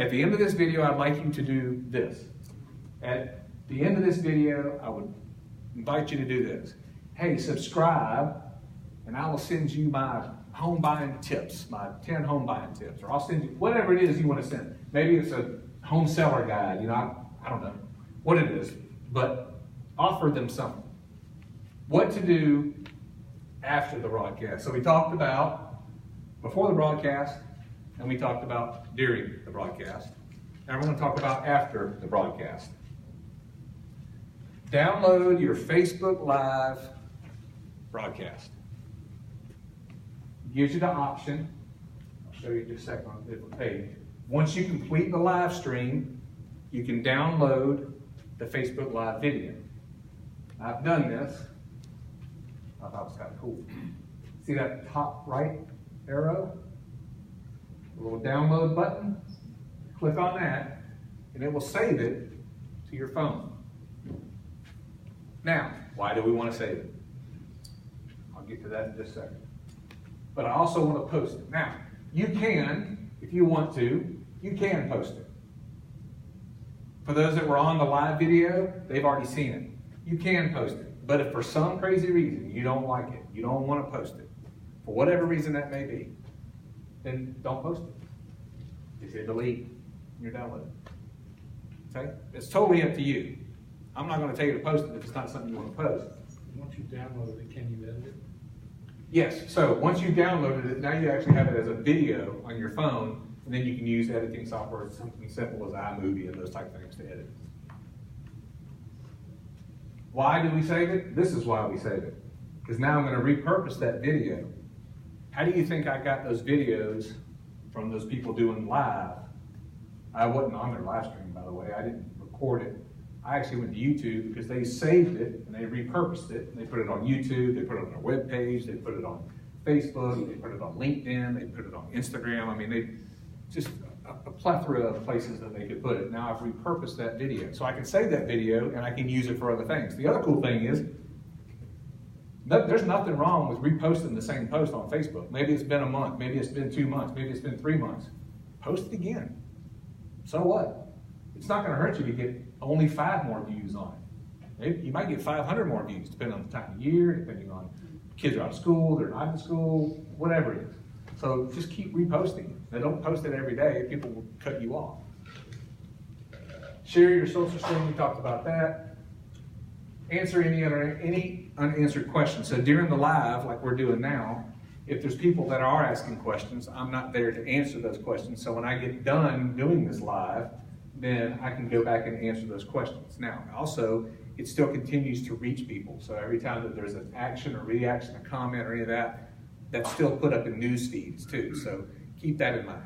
A: At the end of this video, I'd like you to do this. At the end of this video, I would invite you to do this. Hey, subscribe, and I will send you my home buying tips, my 10 home buying tips, or I'll send you whatever it is you want to send. Maybe it's a home seller guide, I don't know what it is, but offer them something. What to do after the broadcast. So we talked about before the broadcast, and we talked about during the broadcast. Now we're going to talk about after the broadcast. Download your Facebook Live broadcast. It gives you the option. I'll show you just a second on a different page. Once you complete the live stream, you can download the Facebook Live video. I've done this. I thought it was kind of cool. See that top right arrow? A little download button. Click on that, and it will save it to your phone. Now, why do we want to save it? I'll get to that in just a second. But I also want to post it. Now, you can, if you want to, you can post it. For those that were on the live video, they've already seen it. You can post it. But if for some crazy reason you don't like it, you don't want to post it, for whatever reason that may be, then don't post it. Just hit delete and you're done with it. Okay? It's totally up to you. I'm not going to tell you to post it if it's not something you want to post.
I: Once you download it, can you edit it?
A: Yes, so once you've downloaded it, now you actually have it as a video on your phone, and then you can use editing software, something simple as iMovie and those type of things to edit. Why do we save it? This is why we save it. Because now I'm going to repurpose that video. How do you think I got those videos from those people doing live? I wasn't on their live stream, by the way. I didn't record it. I actually went to YouTube because they saved it and they repurposed it. They put it on YouTube, they put it on their webpage, they put it on Facebook, they put it on LinkedIn, they put it on Instagram. I mean, they just a plethora of places that they could put it. Now I've repurposed that video. So I can save that video and I can use it for other things. The other cool thing is, there's nothing wrong with reposting the same post on Facebook. Maybe it's been a month, maybe it's been 2 months, maybe it's been 3 months. Post it again. So what? It's not going to hurt you to get only 5 more views on it. Maybe you might get 500 more views, depending on the time of year, depending on kids are out of school, they're not in school, whatever it is. So just keep reposting. Now don't post it every day, people will cut you off. Share your social stream, we talked about that. Answer any unanswered questions. So during the live, like we're doing now, if there's people that are asking questions, I'm not there to answer those questions. So when I get done doing this live, then I can go back and answer those questions. Now, also, it still continues to reach people. So every time that there's an action or reaction, a comment or any of that, that's still put up in news feeds too. So keep that in mind.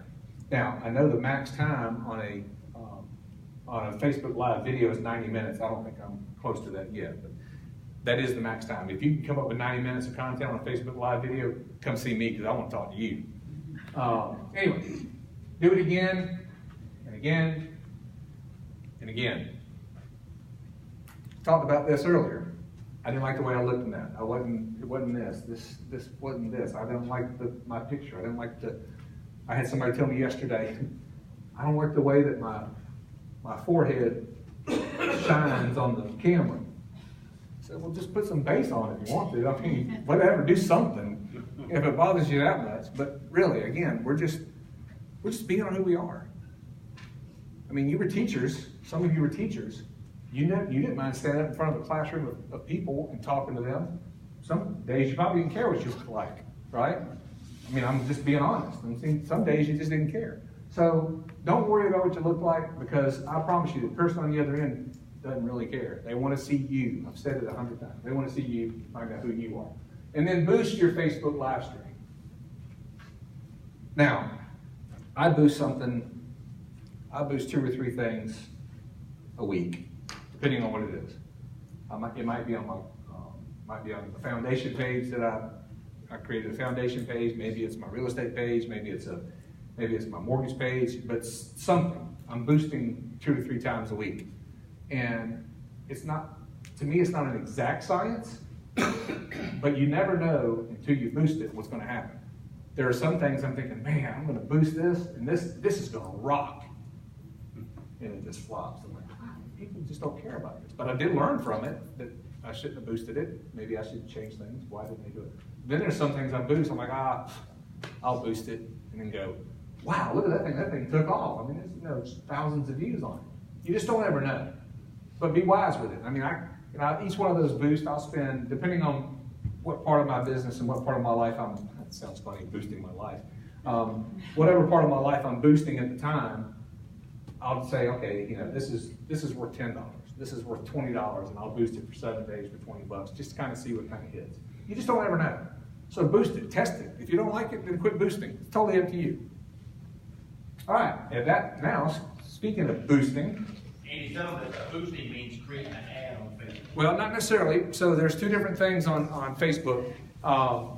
A: Now, I know the max time on a Facebook Live video is 90 minutes. I don't think I'm close to that yet, but that is the max time. If you can come up with 90 minutes of content on a Facebook Live video, come see me because I want to talk to you. Anyway, do it again and again and again. Talked about this earlier. I didn't like the way I looked in that. It wasn't this wasn't this. I didn't like my picture. I didn't like I had somebody tell me yesterday, I don't like the way that my forehead shines on the camera. I said, well, just put some base on it if you want to. I mean, whatever, do something if it bothers you that much. But really, again, we're just being on who we are. I mean, you were teachers. Some of you were teachers. You didn't mind standing up in front of a classroom of people and talking to them. Some days you probably didn't care what you looked like, right? I mean, I'm just being honest. And some days you just didn't care. So don't worry about what you look like, because I promise you the person on the other end doesn't really care. They want to see you. I've said it 100 times. They want to see you, find out who you are. And then boost your Facebook live stream. Now, I boost 2 or 3 things a week, depending on what it is. It might be on the foundation page that I created a foundation page. Maybe it's my real estate page. Maybe it's my mortgage page. But something I'm boosting 2 to 3 times a week, and to me it's not an exact science, but you never know until you boost it what's going to happen. There are some things I'm thinking, man, I'm going to boost this, and this is going to rock. and it just flops. I'm like, wow, people just don't care about this. But I did learn from it that I shouldn't have boosted it. Maybe I should change things. Why didn't they do it? Then there's some things I boost. I'm like, I'll boost it, and then go, wow, look at that thing. That thing took off. I mean, there's thousands of views on it. You just don't ever know. But be wise with it. I mean, each one of those boosts, I'll spend, depending on what part of my business and what part of my life that sounds funny, boosting my life. Whatever part of my life I'm boosting at the time, I'll say, okay, this is worth $10. This is worth $20, and I'll boost it for 7 days for $20, just to kind of see what kind of hits. You just don't ever know. So boost it, test it. If you don't like it, then quit boosting. It's totally up to you. All right, now, speaking of boosting.
J: Andy, tell them that boosting means creating an ad on Facebook.
A: Well, not necessarily. So there's two different things on Facebook.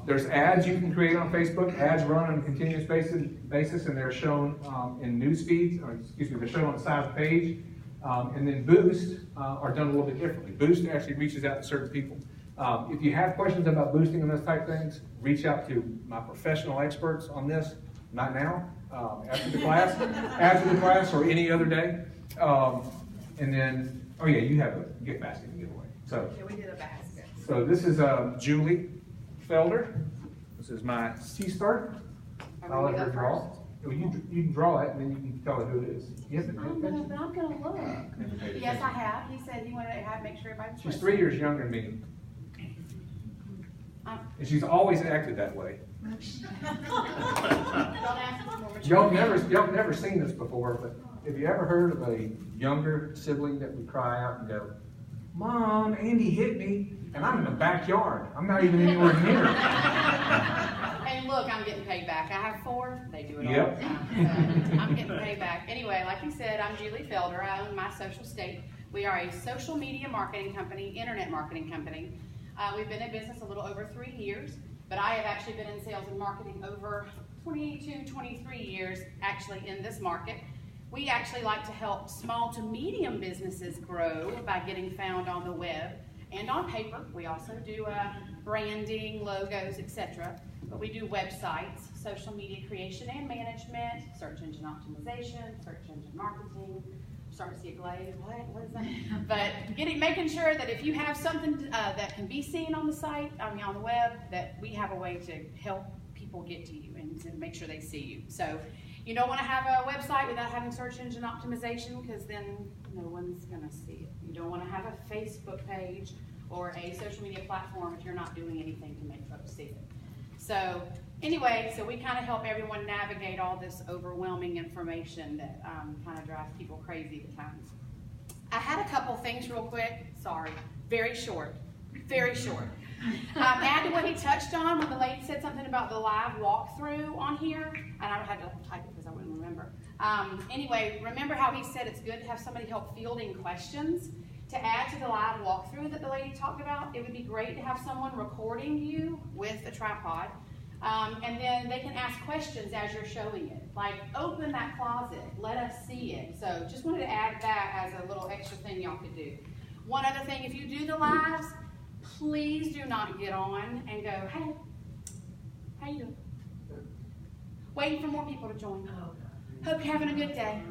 A: There's ads you can create on Facebook. Ads run on a continuous basis, and they're shown in news feeds, they're shown on the side of the page. And then boosts are done a little bit differently. Boost actually reaches out to certain people. If you have questions about boosting and those type things, reach out to my professional experts on this. Not now, after the class, or any other day. And then, oh yeah, you have a gift basket to give away. So
G: Yeah, we did a basket.
A: So this is Julie Felder. This is my C-Start. I'll let her draw. Well, you can draw it, and then you can tell her who it is. You have to pay
G: I know,
A: attention.
G: but I'm gonna look. Yes, I have. He said he wanted to make sure everybody was
A: She's
G: listening.
A: 3 years younger than me. And she's always acted that way.
G: Don't ask for more mature.
A: Y'all never seen this before, but have you ever heard of a younger sibling that would cry out and go, Mom, Andy hit me, and I'm in the backyard. I'm not even anywhere near it.
G: And look, I'm getting paid back. I have 4. They do it all
A: Yep.
G: the time. So I'm getting paid back. Anyway, like you said, I'm Julie Felder. I own My Social State. We are a social media marketing company, internet marketing company. We've been in business a little over 3 years, but I have actually been in sales and marketing over 22, 23 years actually in this market. We actually like to help small to medium businesses grow by getting found on the web and on paper. We also do branding, logos, etc. But we do websites, social media creation and management, search engine optimization, search engine marketing. Starting to see a glaze. What is that? But making sure that if you have something that can be seen on the site, on the web, that we have a way to help people get to you and to make sure they see you. So you don't want to have a website without having search engine optimization, because then no one's going to see it. You don't want to have a Facebook page or a social media platform if you're not doing anything to make folks see it. So anyway, so we kind of help everyone navigate all this overwhelming information that kind of drives people crazy at times. I had a couple things real quick. Sorry, very short. Add to what he touched on when the lady said something about the live walkthrough on here, and I had to type it because I wouldn't remember. Anyway, remember how he said it's good to have somebody help fielding questions? To add to the live walkthrough that the lady talked about, it would be great to have someone recording you with a tripod, and then they can ask questions as you're showing it. Like, open that closet, let us see it. So just wanted to add that as a little extra thing y'all could do. One other thing, if you do the lives, please do not get on and go, hey, how you doing? Waiting for more people to join. Hope you're having a good day.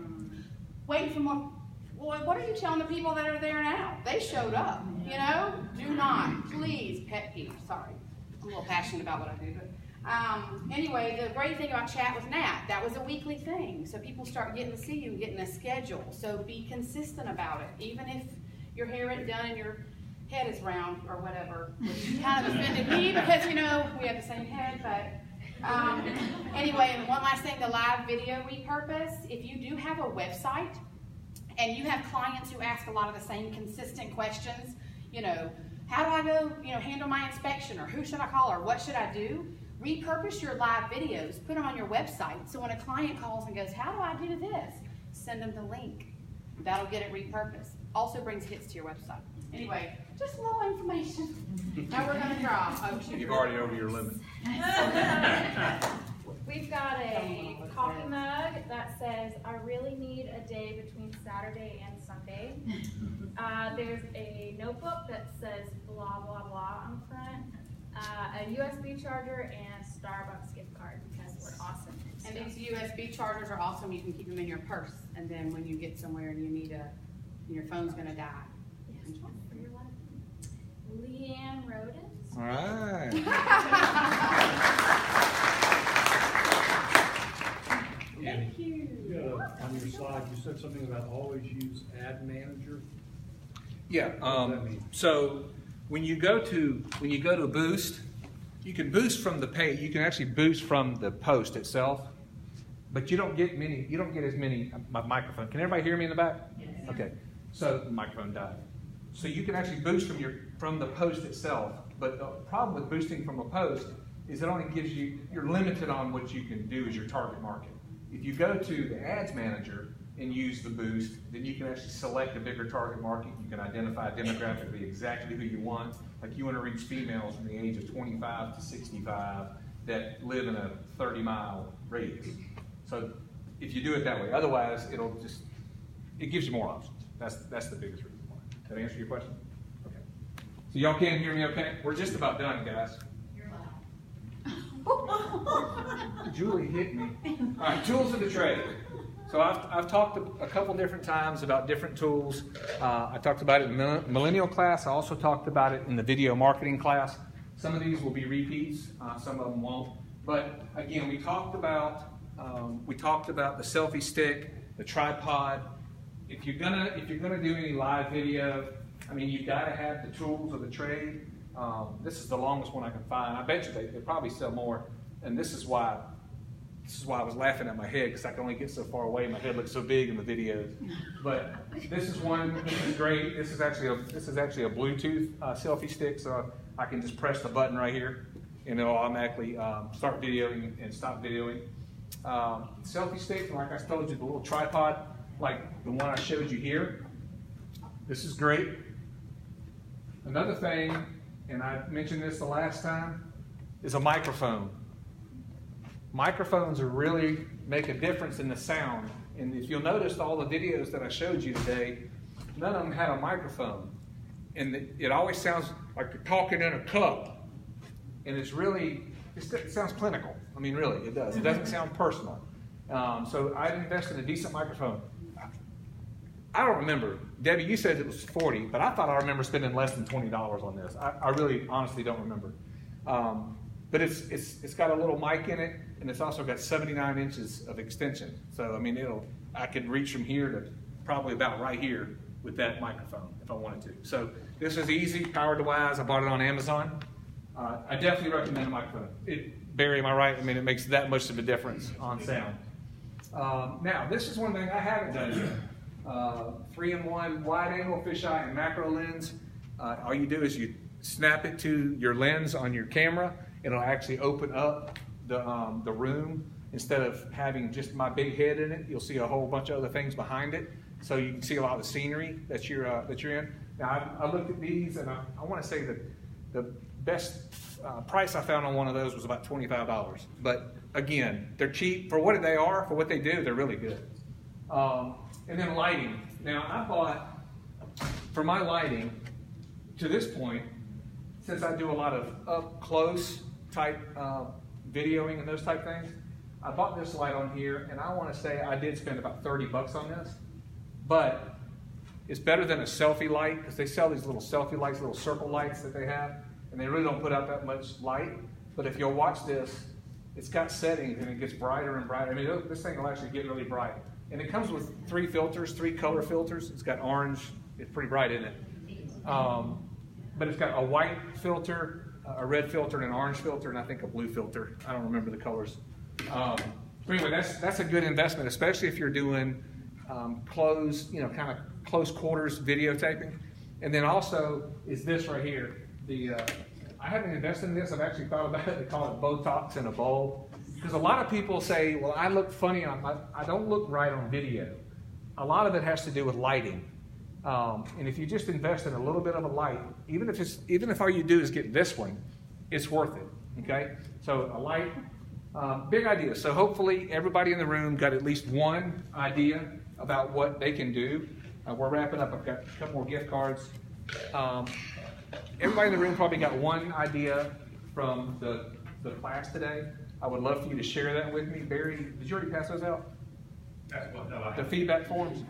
G: Waiting for more. Well, what are you telling the people that are there now? They showed up, you know? Do not, please, pet peeve, sorry. I'm a little passionate about what I do, but anyway, the great thing about Chat with Nat, that was a weekly thing. So people start getting to see you and getting a schedule. So be consistent about it. Even if your hair isn't done and your head is round or whatever, which kind of offended me because, you know, we have the same head, but anyway, and one last thing, the live video repurpose. If you do have a website, and you have clients who ask a lot of the same consistent questions, you know, how do I go, you know, handle my inspection, or who should I call, or what should I do? Repurpose your live videos, put them on your website, so when a client calls and goes, how do I do this? Send them the link. That'll get it repurposed. Also brings hits to your website. Anyway, just a little information. Now we're going to draw. Oh,
A: You've already over your limit.
K: We've got a coffee mug that says, I really need a day between Saturday and Sunday. There's a notebook that says blah, blah, blah on the front. A USB charger and Starbucks gift card, because
G: Awesome. And these USB chargers are awesome. You can keep them in your purse, and then when you get somewhere and you need your phone's gonna die.
K: Yes, for your life. Leanne Roden.
A: All right.
K: Thank you.
I: On your slide, you said something about always use Ad Manager.
A: Yeah.
I: What does that mean?
A: So when you go to Boost, you can boost from the page. You can actually boost from the post itself, but you don't get many. You don't get as many. My microphone. Can everybody hear me in the back?
G: Yes.
A: Okay. So the microphone died. So you can actually boost from the post itself. But the problem with boosting from a post is it only gives you. You're limited on what you can do as your target market. If you go to the Ads Manager and use the boost, then you can actually select a bigger target market. You can identify demographically exactly who you want. Like you want to reach females from the age of 25 to 65 that live in a 30-mile radius. So if you do it that way, otherwise it gives you more options. That's the biggest reason why. Did that answer your question? Okay. So y'all can hear me okay? We're just about done, guys. Julie hit me. All right, tools of the trade. So I've talked a couple different times about different tools. I talked about it in millennial class. I also talked about it in the video marketing class. Some of these will be repeats. Some of them won't. But again, we talked about the selfie stick, the tripod. If you're gonna do any live video, I mean, you've got to have the tools of the trade. This is the longest one I can find. I bet you they probably sell more. And this is why I was laughing at my head, because I can only get so far away. My head looks so big in the videos. But this is one. This is great. This is actually a Bluetooth selfie stick, so I can just press the button right here, and it'll automatically start videoing and stop videoing. Selfie stick, like I told you, the little tripod, like the one I showed you here. This is great. Another thing, and I mentioned this the last time, is a microphone. Microphones really make a difference in the sound. And if you'll notice all the videos that I showed you today, none of them had a microphone. And it always sounds like you're talking in a cup. And it sounds clinical. I mean, really, it does. It doesn't sound personal. So I invested in a decent microphone. I don't remember. Debbie, you said it was 40, but I thought I remember spending less than $20 on this. I really, honestly don't remember. But it's got a little mic in it, and it's also got 79 inches of extension. So, I mean, I could reach from here to probably about right here with that microphone if I wanted to. So this is easy, powered device. I bought it on Amazon. I definitely recommend a microphone. Barry, am I right? I mean, it makes that much of a difference on sound. Now, this is one thing I haven't done yet. 3-in-1 wide-angle fisheye and macro lens. All you do is you snap it to your lens on your camera. It'll actually open up the room. Instead of having just my big head in it, you'll see a whole bunch of other things behind it. So you can see a lot of the scenery that you're in. Now, I looked at these, and I want to say that the best price I found on one of those was about $25. But again, they're cheap for what they are, for what they do. They're really good. And then lighting. Now, I bought, for my lighting, to this point, since I do a lot of up-close type videoing and those type things, I bought this light on here, and I want to say I did spend about $30 on this. But it's better than a selfie light, because they sell these little selfie lights, little circle lights that they have, and they really don't put out that much light. But if you'll watch this, it's got settings, and it gets brighter and brighter. I mean, this thing will actually get really bright. And it comes with 3 filters, 3 color filters. It's got orange. It's pretty bright, isn't it? But it's got a white filter, a red filter, and an orange filter, and I think a blue filter. I don't remember the colors. But anyway, that's a good investment, especially if you're doing close, kind of close quarters videotaping. And then also is this right here. I haven't invested in this. I've actually thought about it. They call it Botox in a bowl. Because a lot of people say, well, I look funny I don't look right on video. A lot of it has to do with lighting. And if you just invest in a little bit of a light, even if all you do is get this one, it's worth it. Okay? So a light, big idea. So hopefully everybody in the room got at least one idea about what they can do. We're wrapping up. I've got a couple more gift cards. Everybody in the room probably got one idea from the class today. I would love for you to share that with me. Barry, did you already pass those out?
J: That's what, no, I.
A: The feedback forms?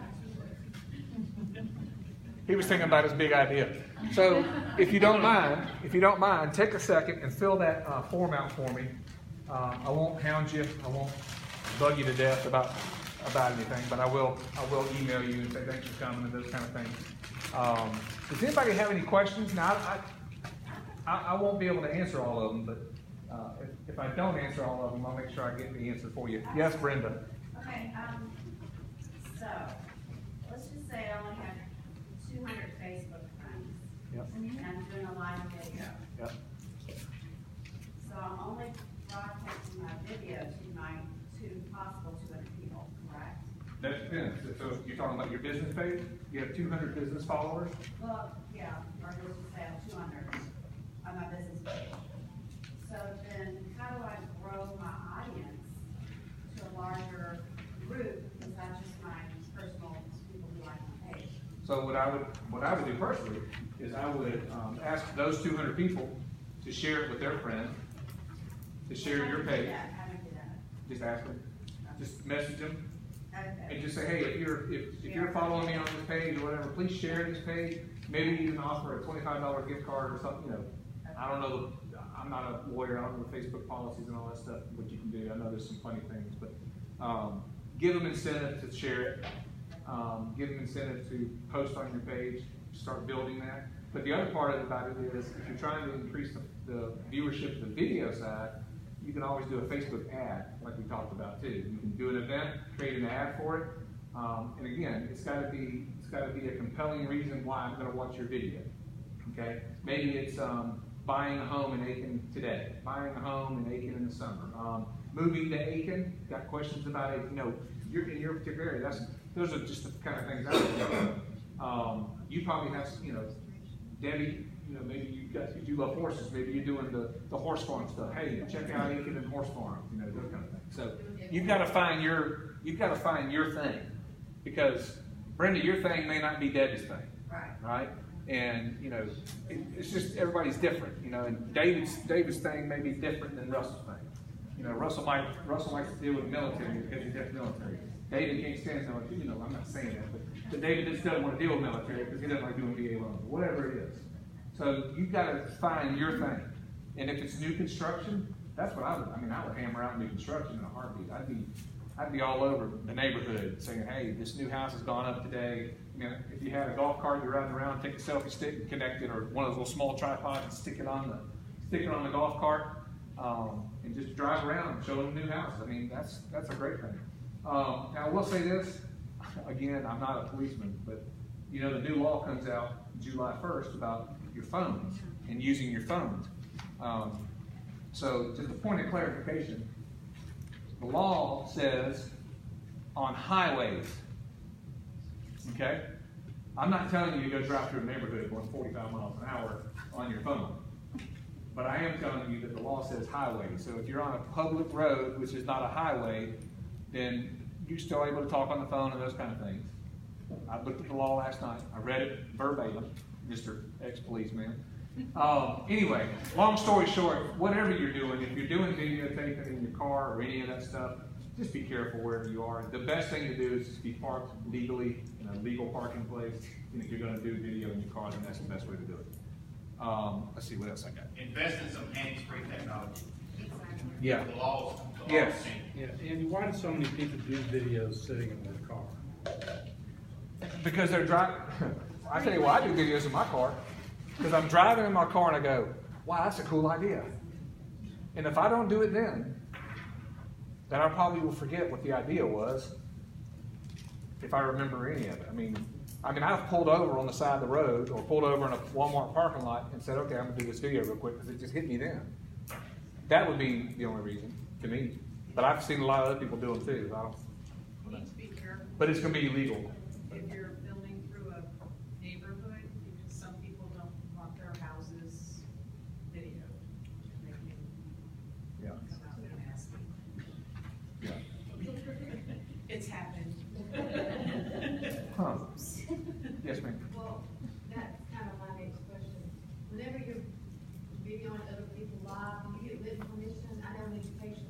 A: He was thinking about his big idea. So if you don't mind, take a second and fill that form out for me. I won't hound you. I won't bug you to death about anything, but I will email you and say thanks for coming and those kind of things. Does anybody have any questions? Now, I won't be able to answer all of them, but if I don't answer all of them, I'll make sure I get the answer for you. Yes, Brenda.
L: Okay, so, let's just say I only have 200 Facebook friends.
A: Yep.
L: And I'm doing a live video.
A: Yep.
L: So I'm only broadcasting my video to possible 200 people, correct?
A: That depends. So you're talking about your business page? You have 200 business followers?
L: Well, yeah, or let's just say I have 200 on my business page. So then how do I grow my audience to a larger group, because that's just my personal people who like my page?
A: So what I would do personally is I would ask those 200 people to share it with their friends, to share your page.
L: How do I do that?
A: Just ask them, just message them,
L: Okay.
A: and just say, hey, if you're following me on this page or whatever, please share this page. Maybe even offer a $25 gift card or something. You know, I don't know. I'm not a lawyer. I don't know the Facebook policies and all that stuff. What you can do. I know there's some funny things, but give them incentive to share it. Give them incentive to post on your page. Start building that. But the other part about it is, if you're trying to increase the viewership of the video side, you can always do a Facebook ad, like we talked about too. You can do an event, create an ad for it, and again, it's got to be a compelling reason why I'm going to watch your video. Okay, maybe it's buying a home in Aiken today, buying a home in Aiken in the summer, moving to Aiken. Got questions about it? You know, you're in your particular area. Those are just the kind of things I would do. You probably have, you know, Debbie. You know, maybe if you love horses, maybe you're doing the horse farm stuff. Hey, check out Aiken and horse farm. You know, those kind of things. So you've got to find your thing, because Brenda, your thing may not be Debbie's thing. Right? And you know, it's just everybody's different. You know, and David's thing may be different than Russell's thing. You know, Russell likes to deal with military because he's ex-military. David can't stand military. You know, I'm not saying that, but David just doesn't want to deal with military because he doesn't like doing VA loans or whatever it is. So you've got to find your thing. And if it's new construction, that's what I would hammer out new construction in a heartbeat. I'd be all over the neighborhood saying, hey, this new house has gone up today. You know, if you had a golf cart, you're riding around, take a selfie stick and connect it, or one of those little small tripods and stick it on the golf cart, and just drive around and show them the new house. I mean, that's a great thing. Now I will say this, again, I'm not a policeman, but you know, the new law comes out July 1st about your phones and using your phones. So just a point of clarification, the law says on highways, okay? I'm not telling you to go drive through a neighborhood going 45 miles an hour on your phone. But I am telling you that the law says highway. So if you're on a public road, which is not a highway, then you're still able to talk on the phone and those kind of things. I looked at the law last night. I read it verbatim, Mr. Ex-Policeman. Anyway, long story short, whatever you're doing, if you're doing videotaping in your car or any of that stuff, just be careful wherever you are. The best thing to do is just be parked legally in a legal parking place. And if you're going to do video in your car, then that's the best way to do it. Let's see what else I got.
J: Invest in some hands-free technology.
A: Yeah.
J: The laws.
A: Yes.
I: Yeah, Andy, why do so many people do videos sitting in their car?
A: Because they're driving. I tell you what, I do videos in my car. Because I'm driving in my car and I go, wow, that's a cool idea. And if I don't do it then I probably will forget what the idea was if I remember any of it. I mean, I've pulled over on the side of the road or pulled over in a Walmart parking lot and said, okay, I'm going to do this video real quick because it just hit me then. That would be the only reason to me. But I've seen a lot of other people do them too.
M: You need to be careful
A: But it's going to be illegal.
M: if you're filming through a neighborhood, because some people don't want their houses videoed. They can
A: Yeah.
M: come out nasty.
A: Yeah.
M: It's happened.
A: Huh. Yes, ma'am.
N: Well, that's kind of my next question. Whenever you're videoing other people live, do you get written permission? I know in education,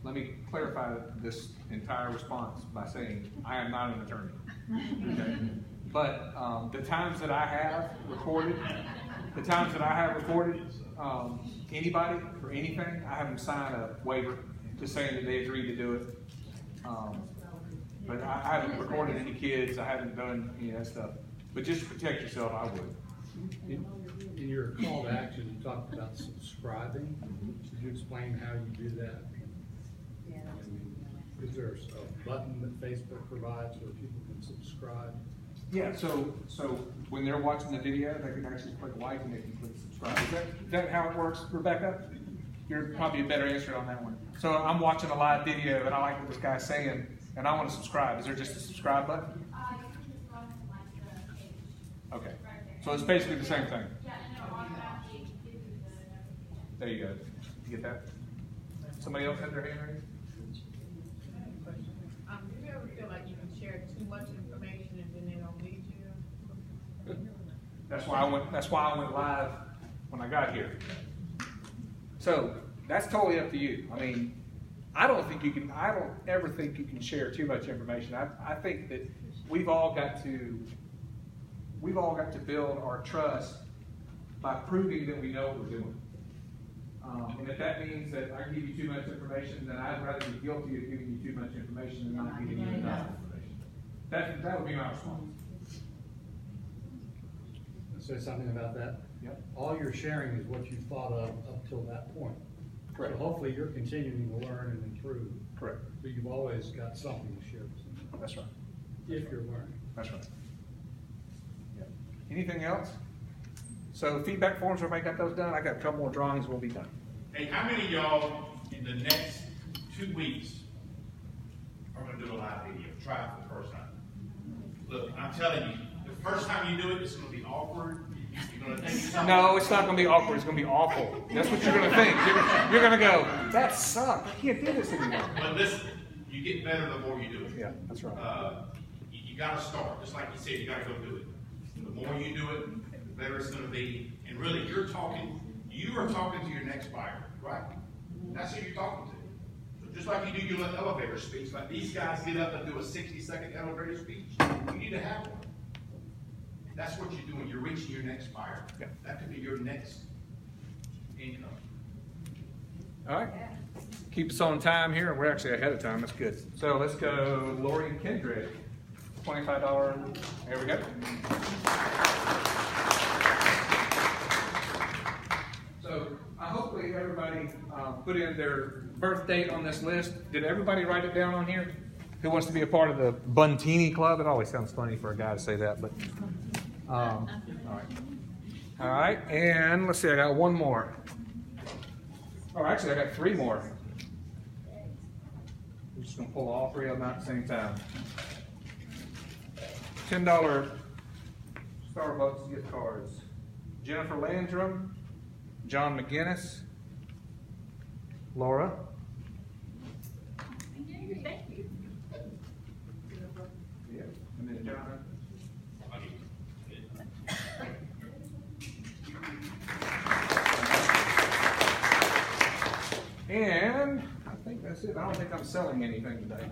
A: let me clarify this entire response by saying I am not an attorney. Okay? But the times that I have recorded, anybody for anything, I have them sign a waiver just saying that they agreed to do it. But I haven't recorded any kids. I haven't done any of that stuff. But just to protect yourself, I would.
I: In your call to action, you talked about subscribing. Could you explain how you do that? Is there a button that Facebook provides where people can subscribe?
A: Yeah, so when they're watching the video, they can actually click like and they can click subscribe. Is that how it works, Rebecca? You're probably a better answer on that one. So I'm watching a live video and I like what this guy's saying and I want to subscribe. Is there just a subscribe button?
K: You can just go and like the page.
A: Okay. So it's basically the same thing.
K: Yeah, and it'll automatically give you the notification.
A: There you go. You get that? Somebody else had their hand raised?
N: Do you ever feel like you can share too much information and then they don't need you?
A: That's why I went live when I got here. So that's totally up to you. I mean, I don't ever think you can share too much information. I think that we've all got to build our trust by proving that we know what we're doing. And if that means that I give you too much information, then I'd rather be guilty of giving you too much information than not giving you enough information. That would be my response.
I: Say something about that?
A: Yep.
I: All you're sharing is what you thought of up till that point.
A: Correct.
I: So hopefully you're continuing to learn and improve.
A: Correct.
I: So you've always got something to share with someone.
A: That's right.
I: If you're learning.
A: That's right. Yep. Anything else? So feedback forms, everybody got those done? I got a couple more drawings, we'll be done.
J: Hey, how many of y'all in the next 2 weeks are gonna do a live video? Try it for the first time. Look, I'm telling you, the first time you do it, it's gonna be awkward. You're gonna think something.
A: No, it's not going to be awkward. It's going to be awful. That's what you're going to think. You're going to go, that sucked. I can't do this anymore.
J: But listen, you get better the more you do it.
A: Yeah, that's right.
J: You got to start. Just like you said, you got to go do it. The more you do it, the better it's going to be. And really, you are talking to your next buyer, right? That's who you're talking to. So just like you do your elevator speech, like these guys get up and do a 60-second elevator speech, you need to have one. That's what you're doing. You're reaching your next buyer.
A: Yeah.
J: That could be your next income.
A: All right. Keep us on time here. We're actually ahead of time. That's good. So let's go Lori and Kendrick. $25. There we go. So hopefully everybody put in their birth date on this list. Did everybody write it down on here? Who wants to be a part of the Buntini Club? It always sounds funny for a guy to say that, but all right. All right, and let's see, I got one more. Oh, actually, I got 3 more. We're just gonna pull all 3 of them out at the same time. $10 Starbucks gift cards. Jennifer Landrum, John McGinnis, Laura.
N: Thank you.
A: Yeah, and then John. And I think that's it. I don't think I'm selling anything today.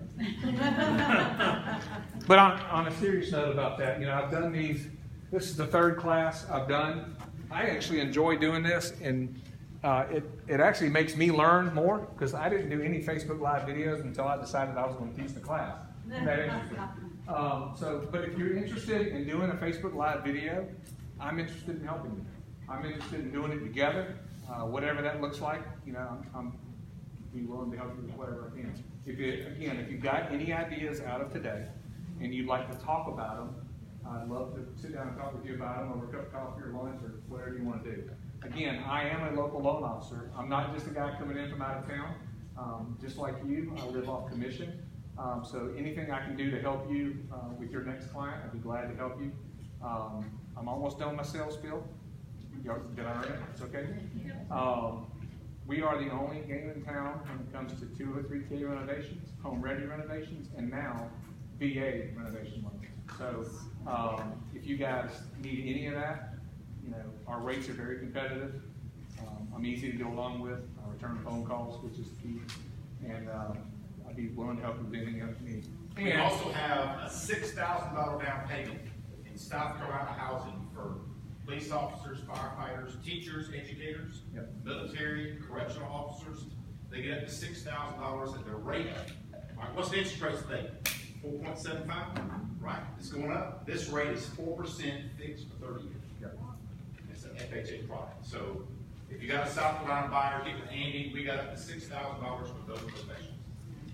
A: But on a serious note about that, I've done these. This is the 3rd class I've done. I actually enjoy doing this, and it actually makes me learn more because I didn't do any Facebook Live videos until I decided I was going to teach the class. Isn't that interesting? But if you're interested in doing a Facebook Live video, I'm interested in helping you. I'm interested in doing it together, whatever that looks like. I'm be willing to help you with whatever I can. If you've got any ideas out of today and you'd like to talk about them, I'd love to sit down and talk with you about them over a cup of coffee or lunch or whatever you want to do. Again, I am a local loan officer. I'm not just a guy coming in from out of town. Just like you, I live off commission. So anything I can do to help you with your next client, I'd be glad to help you. I'm almost done my sales spiel. Did I earn it? It's okay. We are the only game in town when it comes to 2 or 3K renovations, home ready renovations, and now VA renovation loans. So if you guys need any of that, our rates are very competitive. I'm easy to get along with, I return phone calls, which is key, and I'd be willing to help you with anything you need.
J: We also have a $6,000 down payment in South Carolina housing for police officers, firefighters, teachers, educators, military, correctional officers. They get up to $6,000 at their rate. All right, what's the interest rate today? 4.75, right? It's going up. This rate is 4% fixed for 30 years. It's an FHA product. So if you got a South Carolina buyer, get with Andy. We got up to $6,000 for those professionals.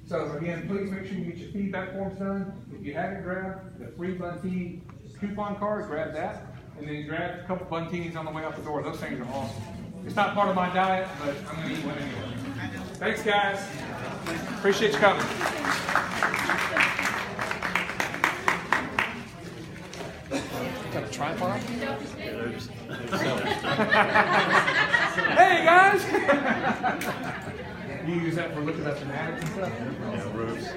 A: So again, please make sure you get your feedback forms done. If you haven't grabbed the free Buntini coupon card, grab that. And then grab a couple Buntinis on the way out the door. Those things are awesome. It's not part of my diet, but I'm going to eat one anyway. Thanks, guys. Appreciate you coming. Got a tripod? Hey, guys! You use that for looking up fanatics and stuff?
O: Yeah, roofs.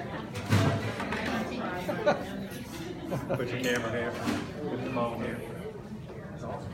O: Put your camera here. Put the phone here. That's awesome.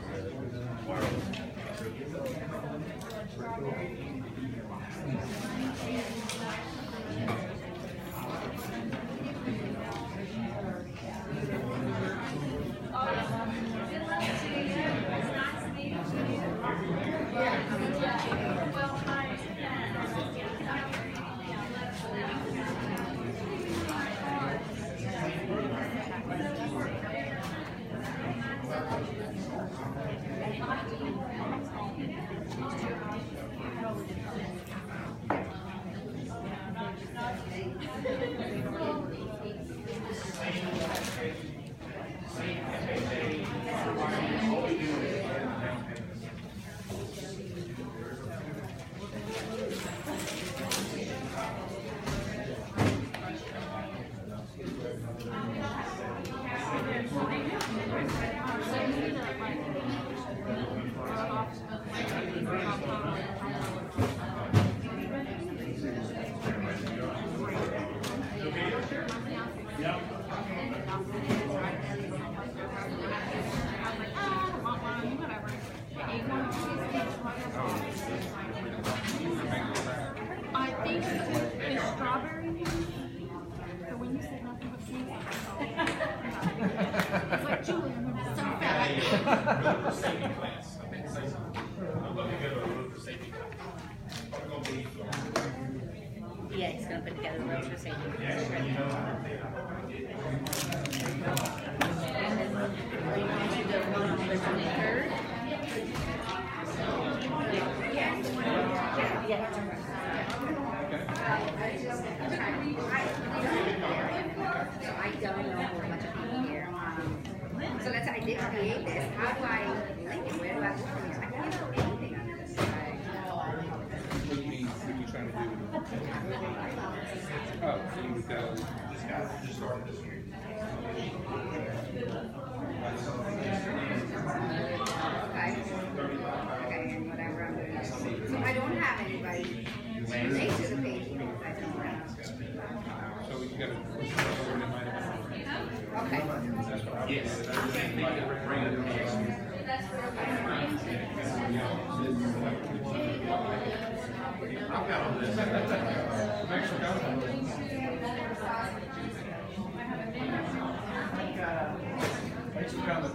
K: I think it's strawberry maybe. So when you said nothing but sweet, it's like Julie, I'm so fat.
J: For safety class, I think it's say something. I'm looking to go to a roof for safety class. Probably gonna be.
P: Yeah, he's gonna put together the rules for safety. I don't know much of people here. So that's I did create this. How do I link it? Where do I go from here? I can't do anything on this.
A: What do you mean? What are you trying to do? Oh, so you would go.
J: This guy just started this week.
P: Okay, whatever I'm doing. So I don't have anybody next to the page because I don't have.
A: So we got to.
P: Okay.
J: Yes.
A: I've got all this. Thanks for coming. Thanks for coming.